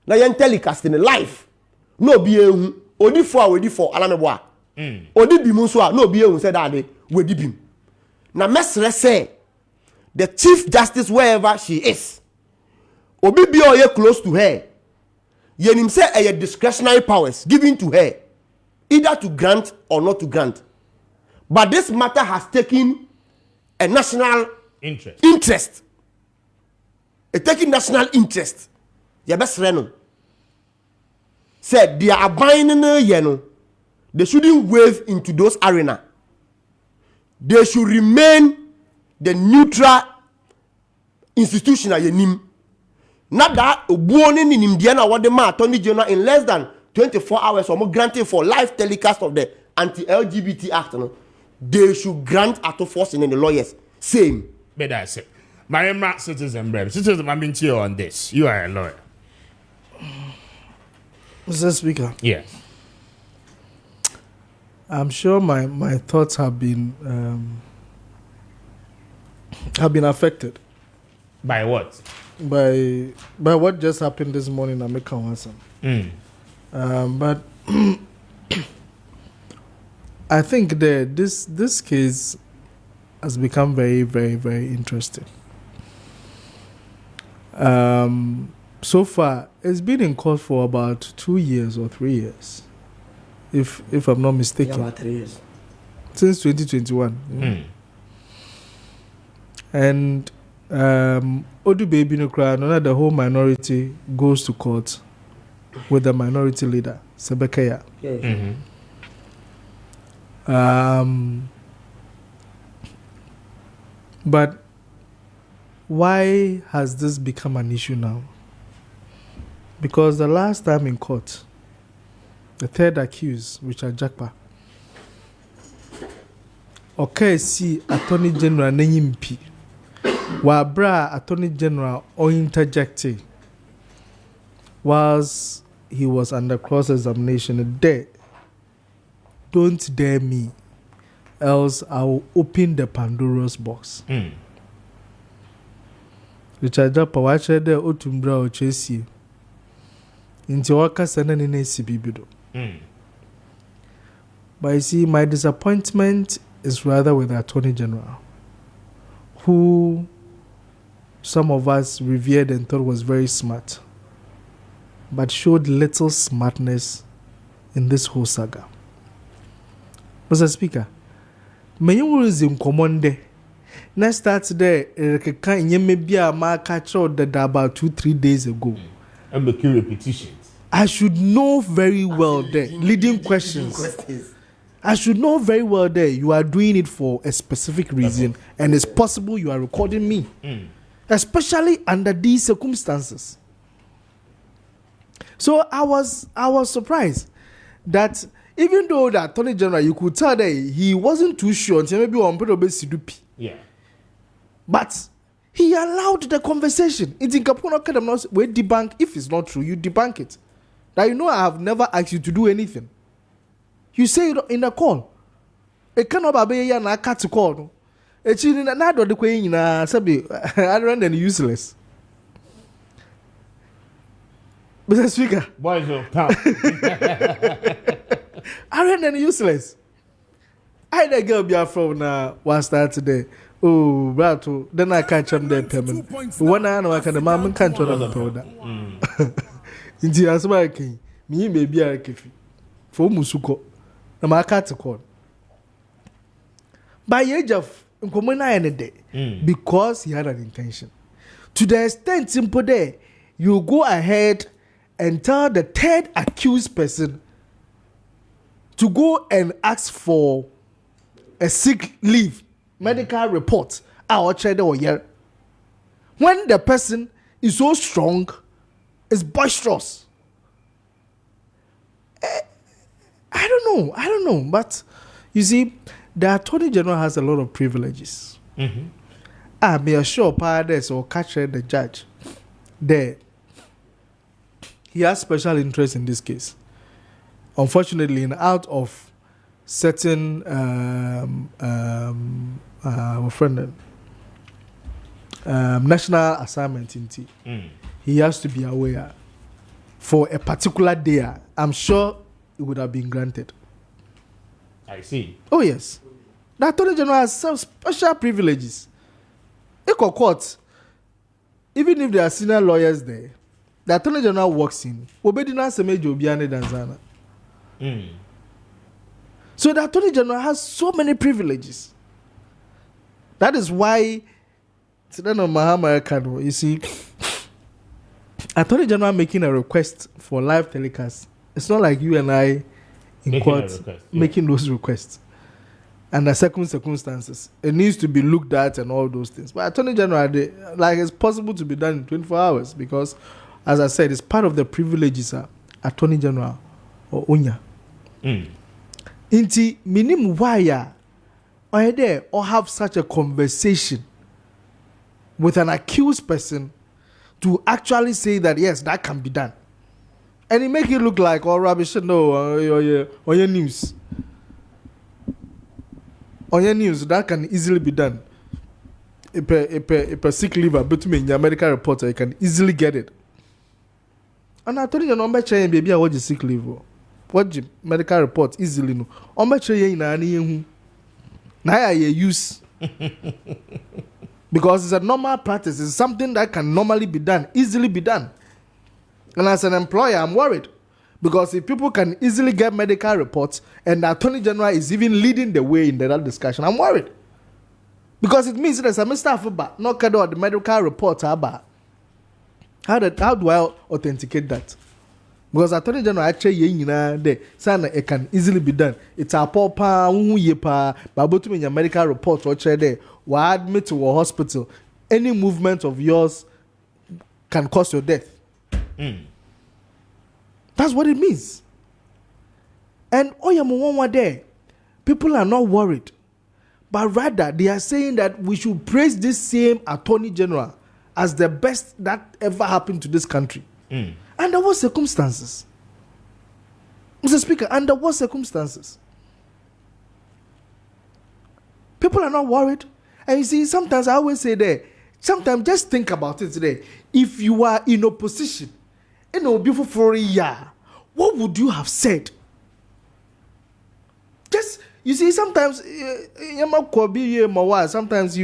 S7: na yen telecast in life no bia ehu odifo a wedifo alamebo a odi bi mu so a no bia ehu say that wedi bim na mesre say the Chief Justice wherever she is obi bi o ye close to her yenim say a discretionary powers given to her either to grant or not to grant, but this matter has taken a national interest. It taking national interest. Ya best reno said they are binding yeno. They shouldn't wade into those arena. They should remain the neutral institutional yenim. Not that obuone in Indiana what the man Attorney General in less than 24 hours or more granted for live telecast of the anti-LGBT act. No? They should grant auto forcing in the lawyers. Same.
S2: But that's it. My citizen, brother. Citizen, I'm into you on this. You are a lawyer.
S13: Mr. Speaker.
S2: Yes.
S13: I'm sure my thoughts have been affected.
S2: By what?
S13: By what just happened this morning in America Watson. But I think that this case has become very, very, very interesting. So far, it's been in court for about 2 years or 3 years, if I'm not mistaken.
S7: Yeah, about 3 years.
S13: Since 2021. And Odu Baby no cry, the whole minority goes to court with the minority leader, Sebekaya. But why has this become an issue now? Because the last time in court, the third accused, Richard Jakpa, see Attorney General Nenyimpi, Wabra Attorney General or interjecting whilst he was under cross-examination. There, don't dare me, else I will open the Pandora's box. Richard Japa wache de otumbra ochesi. Inti waka sana nene sibibido. But you see, my disappointment is rather with the Attorney General, who some of us revered and thought was very smart, but showed little smartness in this whole saga. Mr. Speaker, may you use in command. Next start today, maybe a Maakye that about 2-3 days ago.
S2: I'm making repetitions.
S13: I should know very well there. Leading questions. I should know very well there. You are doing it for a specific reason, and it's possible you are recording me, especially under these circumstances. So I was surprised that even though the Attorney General, you could tell that he wasn't too sure until maybe on Sidupi.
S2: Yeah.
S13: But he allowed the conversation. It's in Capuno Academy. We debunk. If it's not true, you debunk it. Now, you know, I have never asked you to do anything. You say it in a call. It cannot be ya na cut to call. It's in another the queen in a sabi other than useless. Mr. Speaker.
S2: Boys,
S13: other than useless. I the girl be from one start today. Oh, Brato, then I catch them there payment. One hour I can the mom can't tell them powder. Inti asma king, me baby a kefi. For Musuko, na ma cat call. By age of Nkomona any day, because he had an intention. To the extent simple there, you go ahead and tell the third accused person to go and ask for a sick leave, medical report, or year. When the person is so strong, is boisterous. I don't know, but you see, the Attorney General has a lot of privileges. I may assure parties or catch the judge there. He has special interest in this case. Unfortunately, out of certain national assignment in T, he has to be aware for a particular day. I'm sure it would have been granted.
S2: I see.
S13: Oh yes, the Attorney General has some special privileges. Eco court, even if there are senior lawyers there, the Attorney General walks in. Obedina Semejo Biane Danzana. So the Attorney General has so many privileges. That is why today on Mahamarikano, you see, Attorney General making a request for live telecast. It's not like you and I in court making those requests. And the circumstances. It needs to be looked at and all those things. But Attorney General, it's possible to be done in 24 hours because, as I said, it's part of the privileges of Attorney General or Unya. Inti minim wire or there or have such a conversation with an accused person to actually say that yes, that can be done. And it make it look like all rubbish. No, on your news. On your news, that can easily be done. If a sick liver, but to me, in American reporter, you can easily get it. And I told you, no, baby, I watch a sick liver. Watch the medical report easily. No, I'm not sure you now you use because it's a normal practice. It's something that can normally be done, easily be done. And as an employer, I'm worried because if people can easily get medical reports and the Attorney General is even leading the way in that discussion, I'm worried because it means there's some stuff about not kind of the medical reports about how do I authenticate that? Because Attorney General actually there, saying it can easily be done. It's a papa, but in your medical report or there, we admit to a hospital. Any movement of yours can cause your death. That's what it means. And there, people are not worried, but rather they are saying that we should praise this same Attorney General as the best that ever happened to this country. Under what circumstances? Mr. Speaker, under what circumstances? People are not worried. And you see, sometimes I always say that, sometimes just think about it today. If you are in opposition, in a beautiful for a year, what would you have said? Just, you see, sometimes you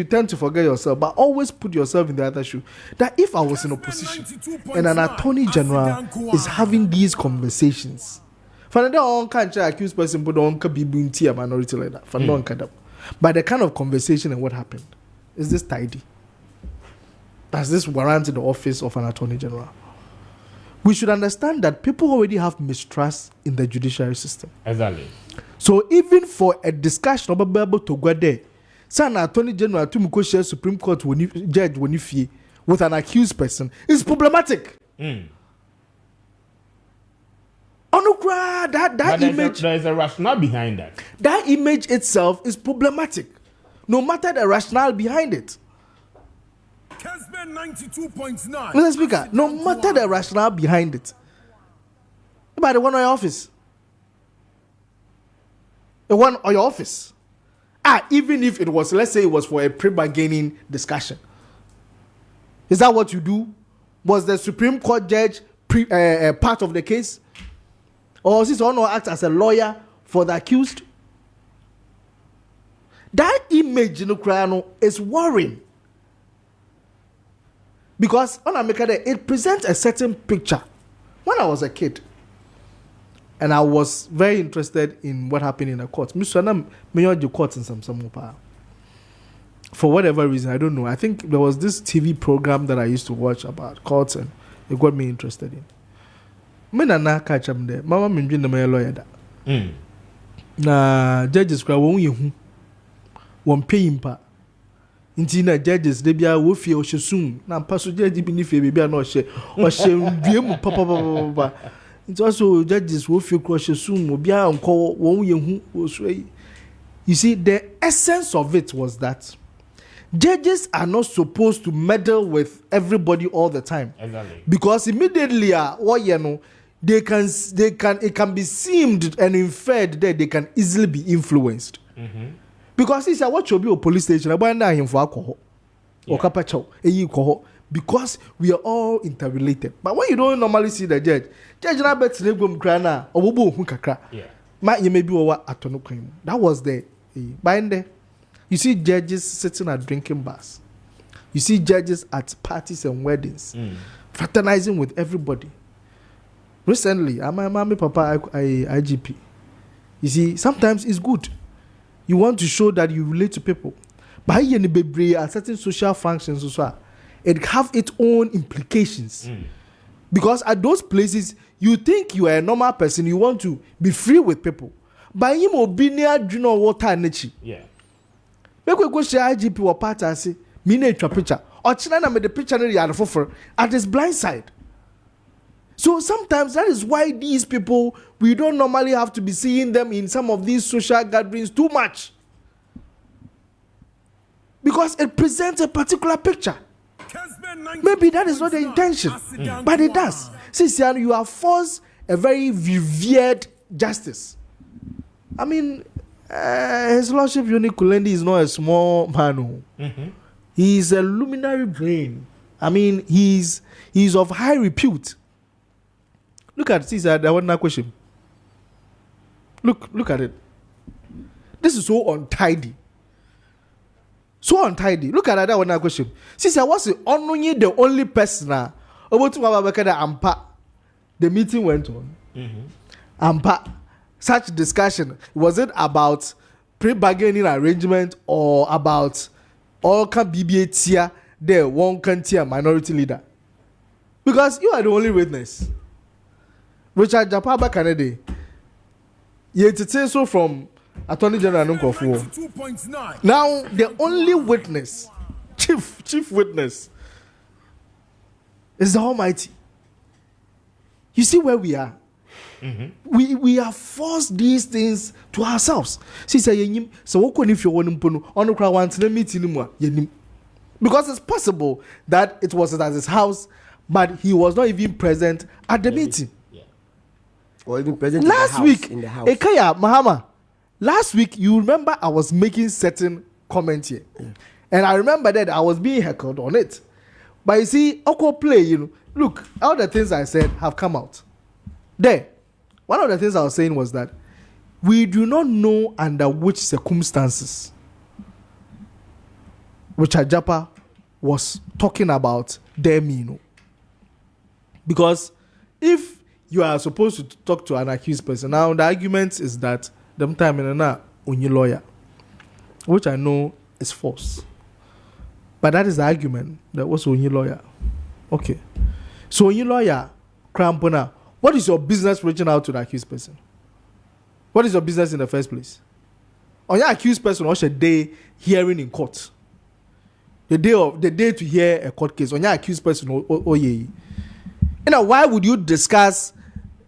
S13: tend to forget yourself, but always put yourself in the other shoe. That if I was in opposition and an Attorney General is having these conversations, for the one can't accuse person, but don't be a minority like that. For no one but the kind of conversation and what happened, is this tidy? Does this warrant the office of an Attorney General? We should understand that people already have mistrust in the judiciary system.
S2: Exactly.
S13: So even for a discussion about be able to go there, say an Attorney General to go share Supreme Court judge when you with an accused person is problematic. That image.
S2: There is a rationale behind that.
S13: That image itself is problematic, no matter the rationale behind it.
S6: Kessben 92.9.
S13: Mr. Speaker, no matter the rationale behind it, by the one in office. It won on your office. Even if it was, let's say it was for a pre-bargaining discussion. Is that what you do? Was the Supreme Court judge part of the case? Or is this one act as a lawyer for the accused? That image in Ukraine is worrying. Because on America, it presents a certain picture. When I was a kid, and I was very interested in what happened in the court. The court in some for whatever reason, I don't know. I think there was this TV program that I used to watch about courts, and it got me interested in. Na catch them there. Mama minjin na my lawyer da. Na judges kwa won yehu. Won pay impa. Inti na judges de bia wo fie o hwesum. Na mpa so judge bi ni fie bia na o hye. O hye due mu papa. It's also judges wo fie kro hwesum obi a nko won yehu o so yi. You see, the essence of it was that judges are not supposed to meddle with everybody all the time. Exactly. Because immediately, it can be seemed and inferred that they can easily be influenced. Mm-hmm. Because it's what should be a police station, because we are all interrelated. But when you don't normally see the judge na bet go krana obobo hu kakra. Ma you maybe atono kwan. That was the bind there. You see judges sitting at drinking bars. You see judges at parties and weddings, fraternizing with everybody. Recently, my mommy, papa, IGP. You see, sometimes it's good. You want to show that you relate to people. But at certain social functions, it have its own implications. Because at those places, you think you are a normal person, you want to be free with people. But you be near water and yeah. Make we go share IGP or part and say, me need a picture. Or China made the picture at his blind side. So sometimes that is why these people, we don't normally have to be seeing them in some of these social gatherings too much. Because it presents a particular picture. Maybe that is not the intention, but it does. See, you are forced a very revered justice. I mean, His Lordship Yoni Kulendi is not a small man. Mm-hmm. He is a luminary brain. I mean, he's of high repute. Look at Caesar. That one question. Look at it. This is so untidy. So untidy. Look at that one question. Caesar was only the only person about to Ampa. The meeting went on. Mm-hmm. Ampa. Such discussion, was it about pre-bargaining arrangement or about all can BBA tier there one can tier minority leader? Because you are the only witness. Richard Japaba Kennedy. Yet it says so from Attorney General Nunkofu. Now the only witness, chief witness, is the Almighty. You see where we are. Mm-hmm. We are forced these things to ourselves. So what if you want to because it's possible that it was at his house, but he was not even present at the meeting. Yeah.
S7: Or even present
S13: last week
S7: in the house.
S13: Ekaya Mahama. Last week, you remember I was making certain comments here, and I remember that I was being heckled on it. But you see, Oko play, look, all the things I said have come out. There. One of the things I was saying was that we do not know under which circumstances Richard Japa was talking about them, Because if you are supposed to talk to an accused person, now the argument is that them time in a only lawyer, which I know is false. But that is the argument that was only lawyer. Okay. So only lawyer, Krampona. What is your business reaching out to the accused person? What is your business in the first place? On your accused person, what's a day hearing in court? The day to hear a court case on your accused person. Why would you discuss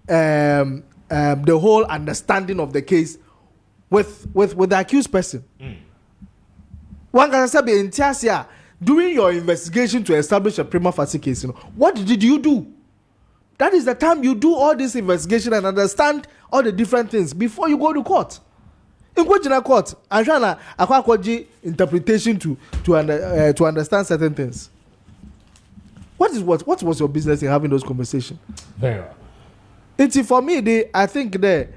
S13: the whole understanding of the case with the accused person? One can say, during your investigation to establish a prima facie case, what did you do? That is the time you do all this investigation and understand all the different things before you go to court. In Kwajina court, I'm trying to akwaji interpretation to understand certain things. What was your business in having those conversations?
S2: Very well.
S13: It's for me, I think that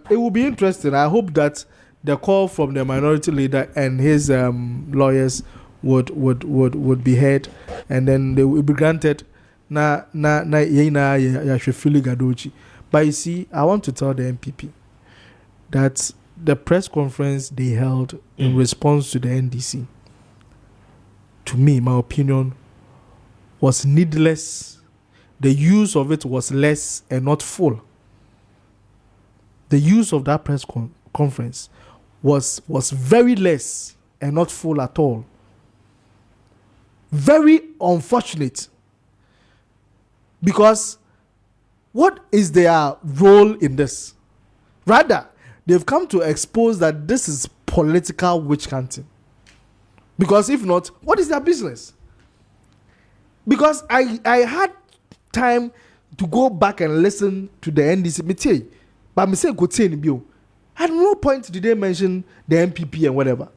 S13: it will be interesting. I hope that the call from the minority leader and his lawyers would be heard, and then they will be granted. But you see, I want to tell the MPP that the press conference they held in response to the NDC, to me, my opinion, was needless. The use of it was less and not full. The use of that press conference was very less and not full at all. Very unfortunate. Because what is their role in this? Rather, they've come to expose that this is political witch hunting. Because if not, what is their business? Because I had time to go back and listen to the NDC, but I say go in bill. At no point did they mention the MPP and whatever.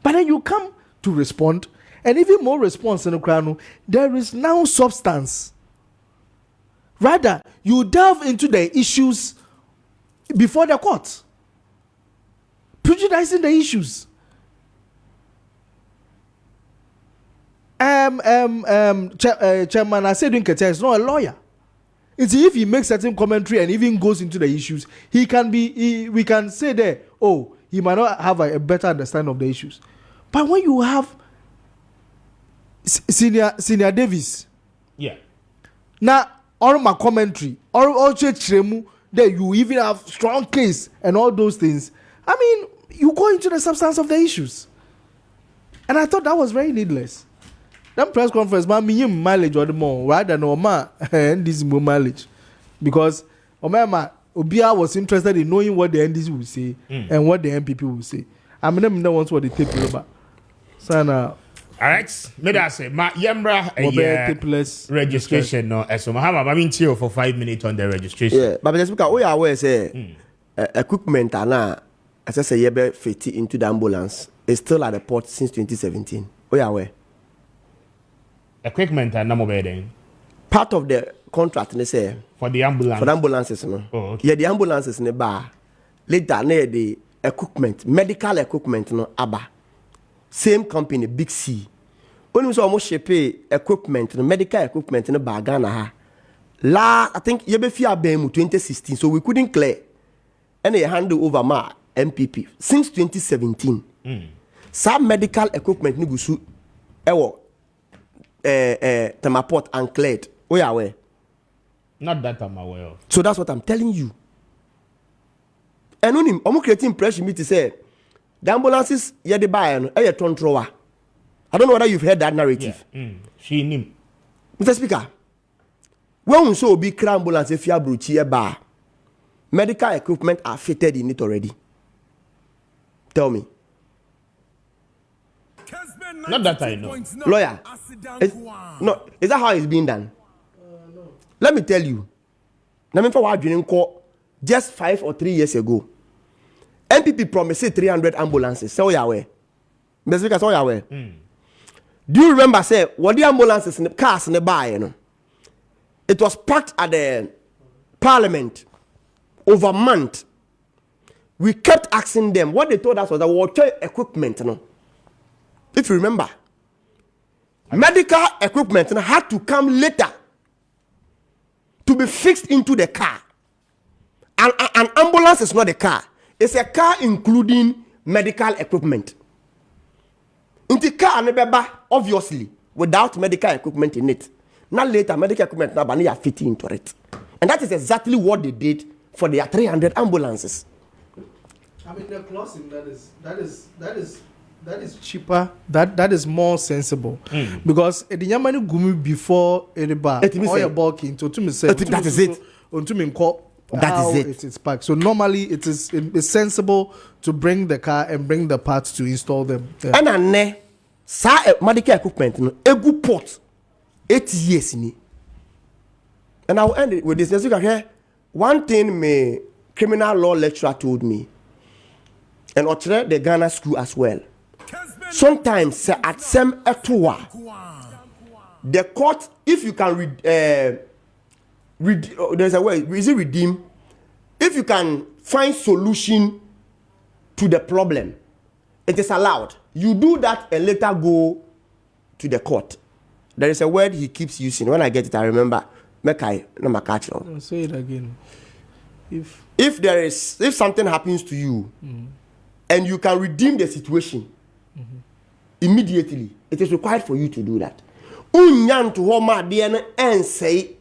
S13: But then you come to respond, and even more response in the crowd, there is now substance. Rather, you delve into the issues before the court, prejudicing the issues. Chairman, I said Nketiah is not a lawyer. It's if he makes certain commentary and even goes into the issues, we can say there, oh, he might not have a better understanding of the issues. But when you have Senior Davis,
S2: yeah,
S13: now all my commentary, or Chiremu, that you even have strong case and all those things. I mean, you go into the substance of the issues, and I thought that was very needless. That press conference, me mileage or the more rather than Oma and this more mileage, because Oma Obia was interested in knowing what the NDC will say and what the MPP will say. I mean, no one's what they take over. Sana.
S2: All right, me that say ma yembra registration no. So Mahama, I mean chill for 5 minutes on the registration.
S7: Yeah, but just because we are aware say equipment na as I say yebe fit into the ambulance is still at the port since 2017. We are aware.
S2: Equipment and number then.
S7: Part of the contract they say
S2: for the ambulance.
S7: For the ambulances, no.
S2: Oh, okay.
S7: Yeah, the ambulances in the bar. Later, the equipment, medical equipment, no ABBA. Same company, Big C. When we saw almost shape equipment, no medical equipment in the bar, Ghana. I think you be fear 2016, so we couldn't clear any handle over my MPP since 2017. Some medical equipment ni gusu ewo Temaport and cleared. We are aware.
S2: Not that I'm aware of.
S7: So that's what I'm telling you. And when I'm creating impression me to say the ambulances yeah they buy and a controller. I don't know whether you've heard that narrative.
S2: Yeah. She knew.
S7: Mr. Speaker, when we saw big ambulance if you have bar, medical equipment are fitted in it already. Tell me.
S2: Not that I know.
S7: Lawyer, is that how it's being done?
S13: No.
S7: Let me tell you. Just 5 or 3 years ago, MPP promised 300 ambulances. So you are aware. Mr. Speaker, so you are aware. Do you remember, say, what the ambulances in the cars in the bar, you know? It was packed at the Parliament over a month. We kept asking them. What they told us was the water equipment, you know? If you remember, medical equipment had to come later to be fixed into the car. An ambulance is not a car. It's a car including medical equipment. In the car, obviously, without medical equipment in it. Now later, medical equipment now are fitting into it. And that is exactly what they did for their 300 ambulances.
S13: I mean, the closing that is cheaper. That is more sensible. Because the Yamani Gumi before Ediba, all your bulking to me say
S7: that is it.
S13: That is it. It's packed. So normally it's sensible to bring the car and bring the parts to install them.
S7: And then medical equipment, a good port, 8 years in. And I'll end it with this. As you can hear, one thing me criminal law lecturer told me, and Otre the Ghana school as well. Sometimes at some etua, the court, if you can there's a word, is it redeem? If you can find solution to the problem, it is allowed. You do that and later go to the court. There is a word he keeps using. When I get it, I remember. Say
S13: it again.
S7: If something happens to you and you can redeem the situation immediately, it is required for you to do that. Unyan to home and say,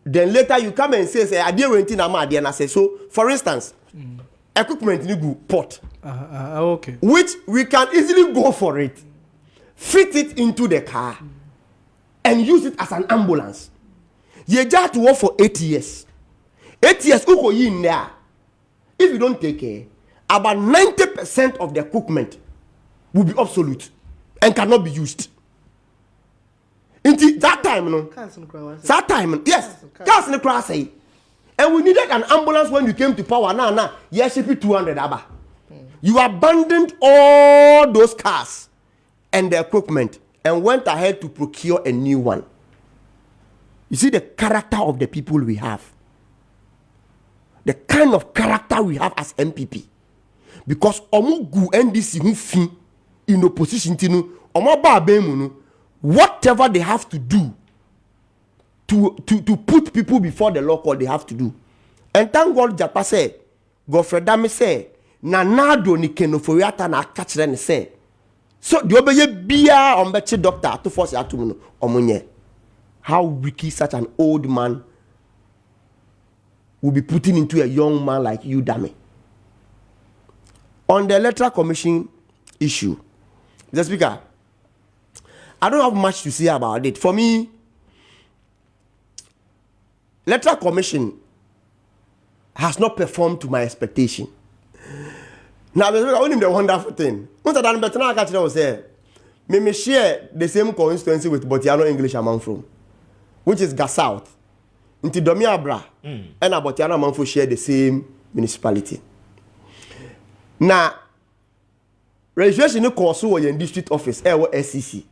S7: then later you come and say, I didn't rent in a say. So, for instance, equipment in a pot.
S13: Okay.
S7: Which we can easily go for it, fit it into the car, and use it as an ambulance. You just work for 8 years. 8 years, in there. If you don't take care, about 90% of the equipment will be obsolete and cannot be used. Until that time, that time, yes, cars in the class say. And we needed an ambulance when you came to power. Now, yes, if 200 abba. You abandoned all those cars and the equipment and went ahead to procure a new one. You see the character of the people we have. The kind of character we have as MPP. Because omugu NDC who fin in opposition to whatever they have to do to put people before the law court, they have to do. And thank God Japa said, Godfrey Dame said, Nanado ni kenoforiata na kachire ne say. So the obeye bia ombeche doctor to force atumu omunye. How wicked such an old man will be putting into a young man like you, Dame. On the Electoral Commission issue, the Speaker, I don't have much to say about it. For me, Electoral Commission has not performed to my expectation. Now, I want him the wonderful thing. Once I done better, I catch it. Say, me share the same constituency with Botiano English among from, which is Gas South. Into Domiabra and Botiano Manfo share the same municipality. Now, registration in Koso in district office, SCC.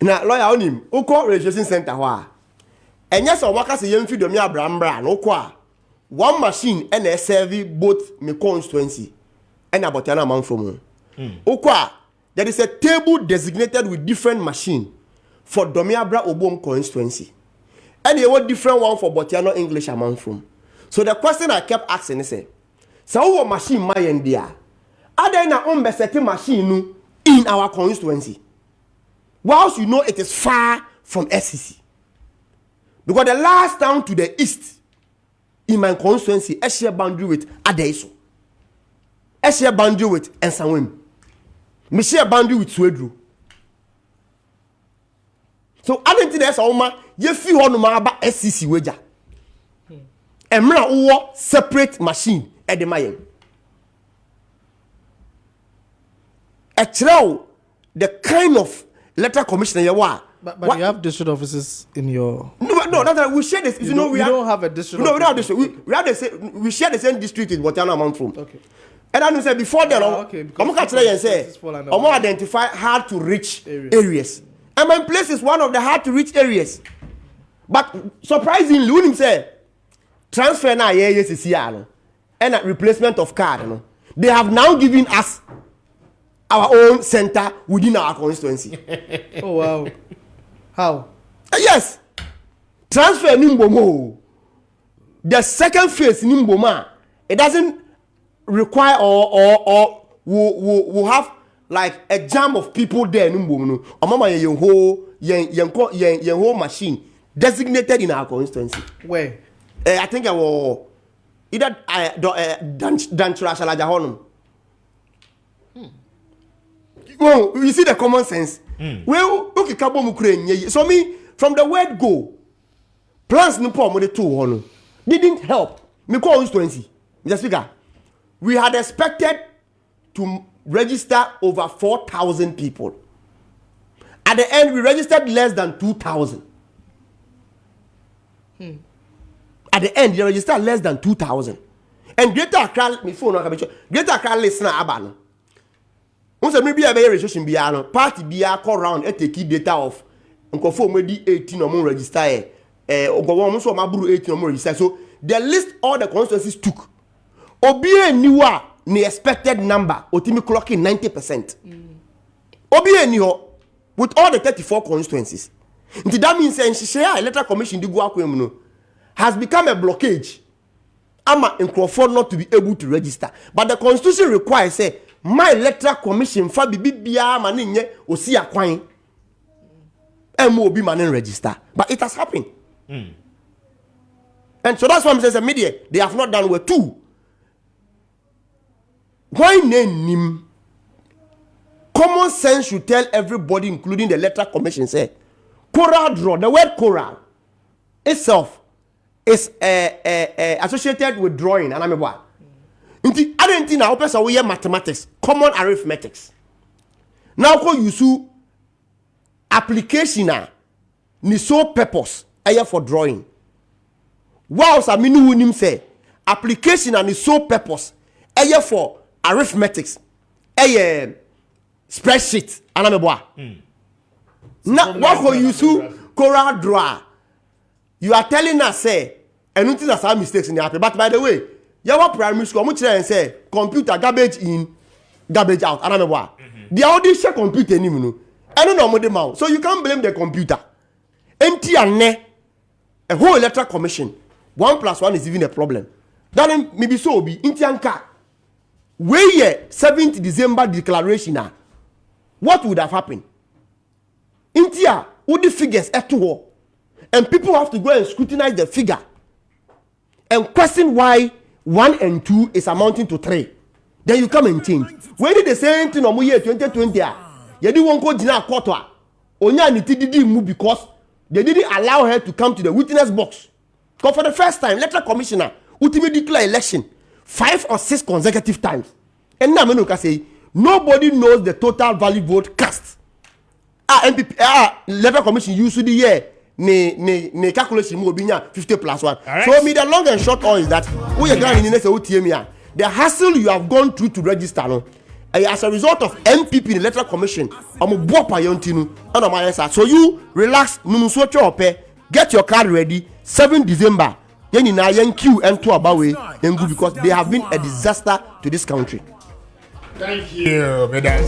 S7: Now, lawyer on him, who call registration center, and yes, I work as a young feed Domiabra, no qua. One machine and a serve both my constituency and a Botiana man from Okwa, there is a table designated with different machine for Domiabra Obom constituency. And you want different one for Botiano English among from. So the question I kept asking is, so what machine my India? Are there na unbesete machine in our constituency? Whilst you know it is far from SCC. Because the last town to the east in my constituency, I share boundary with Adaiso. I share boundary with Ensawim. I share boundary with Swedru. So I don't think that's all my you feel on my about SCC wager. And mra separate machine at the Mayan. Actually, the kind of letter commissioner you are.
S13: But you have district offices in your.
S7: No, that's right. We share this. You know, we
S13: don't have a district.
S7: No, we don't have district. We have the same. We share the same district in Botiana among from.
S13: Okay.
S7: And then we say before then,
S13: okay.
S7: I'm going to say, I'm going to identify hard to reach areas. And my place is one of the hard to reach areas. But surprisingly, when him say transfer now, yes, is here, and a replacement of card, they have now given us our own center within our constituency.
S13: Oh wow. How?
S7: Yes. Transfer Nimbomo. The second phase Nimboma, it doesn't require or will have like a jam of people there Nimbomo. Amama your whole machine designated in our constituency.
S13: Where?
S7: I think I will either Danchura Shalajahonum. Well, you see the common sense. Well, okay, so me from the word go, plans no problem with the 2 didn't help. Me constituency, Mr. Speaker, we had expected to register over 4,000 people. At the end, we registered less than 2,000. At at the end they register less than 2,000. And Greater Accra, me phone no Greater Accra listener abano. Once maybe a registration biano, party bia call round and take data of nkofo medi 18 or more register ogwo so maburu 18 or more register. So the list all the constituencies took. Obie niwa ni expected number otimi clocking 90%. Obie ni ho with all the 34 constituencies. That means the Electoral Commission has become a blockage. Ama Nkrofo not to be able to register. But the Constitution requires say my Electoral Commission fa bibia maninye osi akwan MOB manin register. But it has happened. And so that's why I'm saying the media they have not done well too. Why name common sense should tell everybody, including the Electoral Commission, say coral draw. The word coral itself is associated with drawing. And I'm what? I don't think now person we mathematics, common arithmetics. Now go use application ni so purpose for drawing. Wow, so minu unim say application ni so purpose for arithmetics. Spreadsheet. And I'm what? Now, what for you to coral draw? You are telling us, say, and nothing that's our mistakes in the happen. But by the way, your primary school, much say computer garbage in, garbage out. And I'm what? The audition computer anymore. I don't know what the mouth. So you can't blame the computer. Empty and ne a whole Electoral Commission. 1 + 1 is even a problem. That maybe so be Intianka. Where 7th December declaration now. What would have happened? India, would the figures at war? And people have to go and scrutinize the figure and question why 1 and 2 is amounting to 3. Then you come and change. When did the same thing on year 2020? You didn't go to court. Onya didn't move because they didn't allow her to come to the witness box. Because for the first time, Electoral Commissioner ultimately declare election 5 or 6 consecutive times. And now I say nobody knows the total valid vote cast. Electoral Commission usually year ne calculation mo binya 50 + 1. Right. So me the long and short all is that we are going in the hassle you have gone through to register no. As a result of MPP in the Electoral Commission, so you relax, get your card ready. 7 December, queue and to about way because they have been a disaster to this country.
S2: Thank you, madam.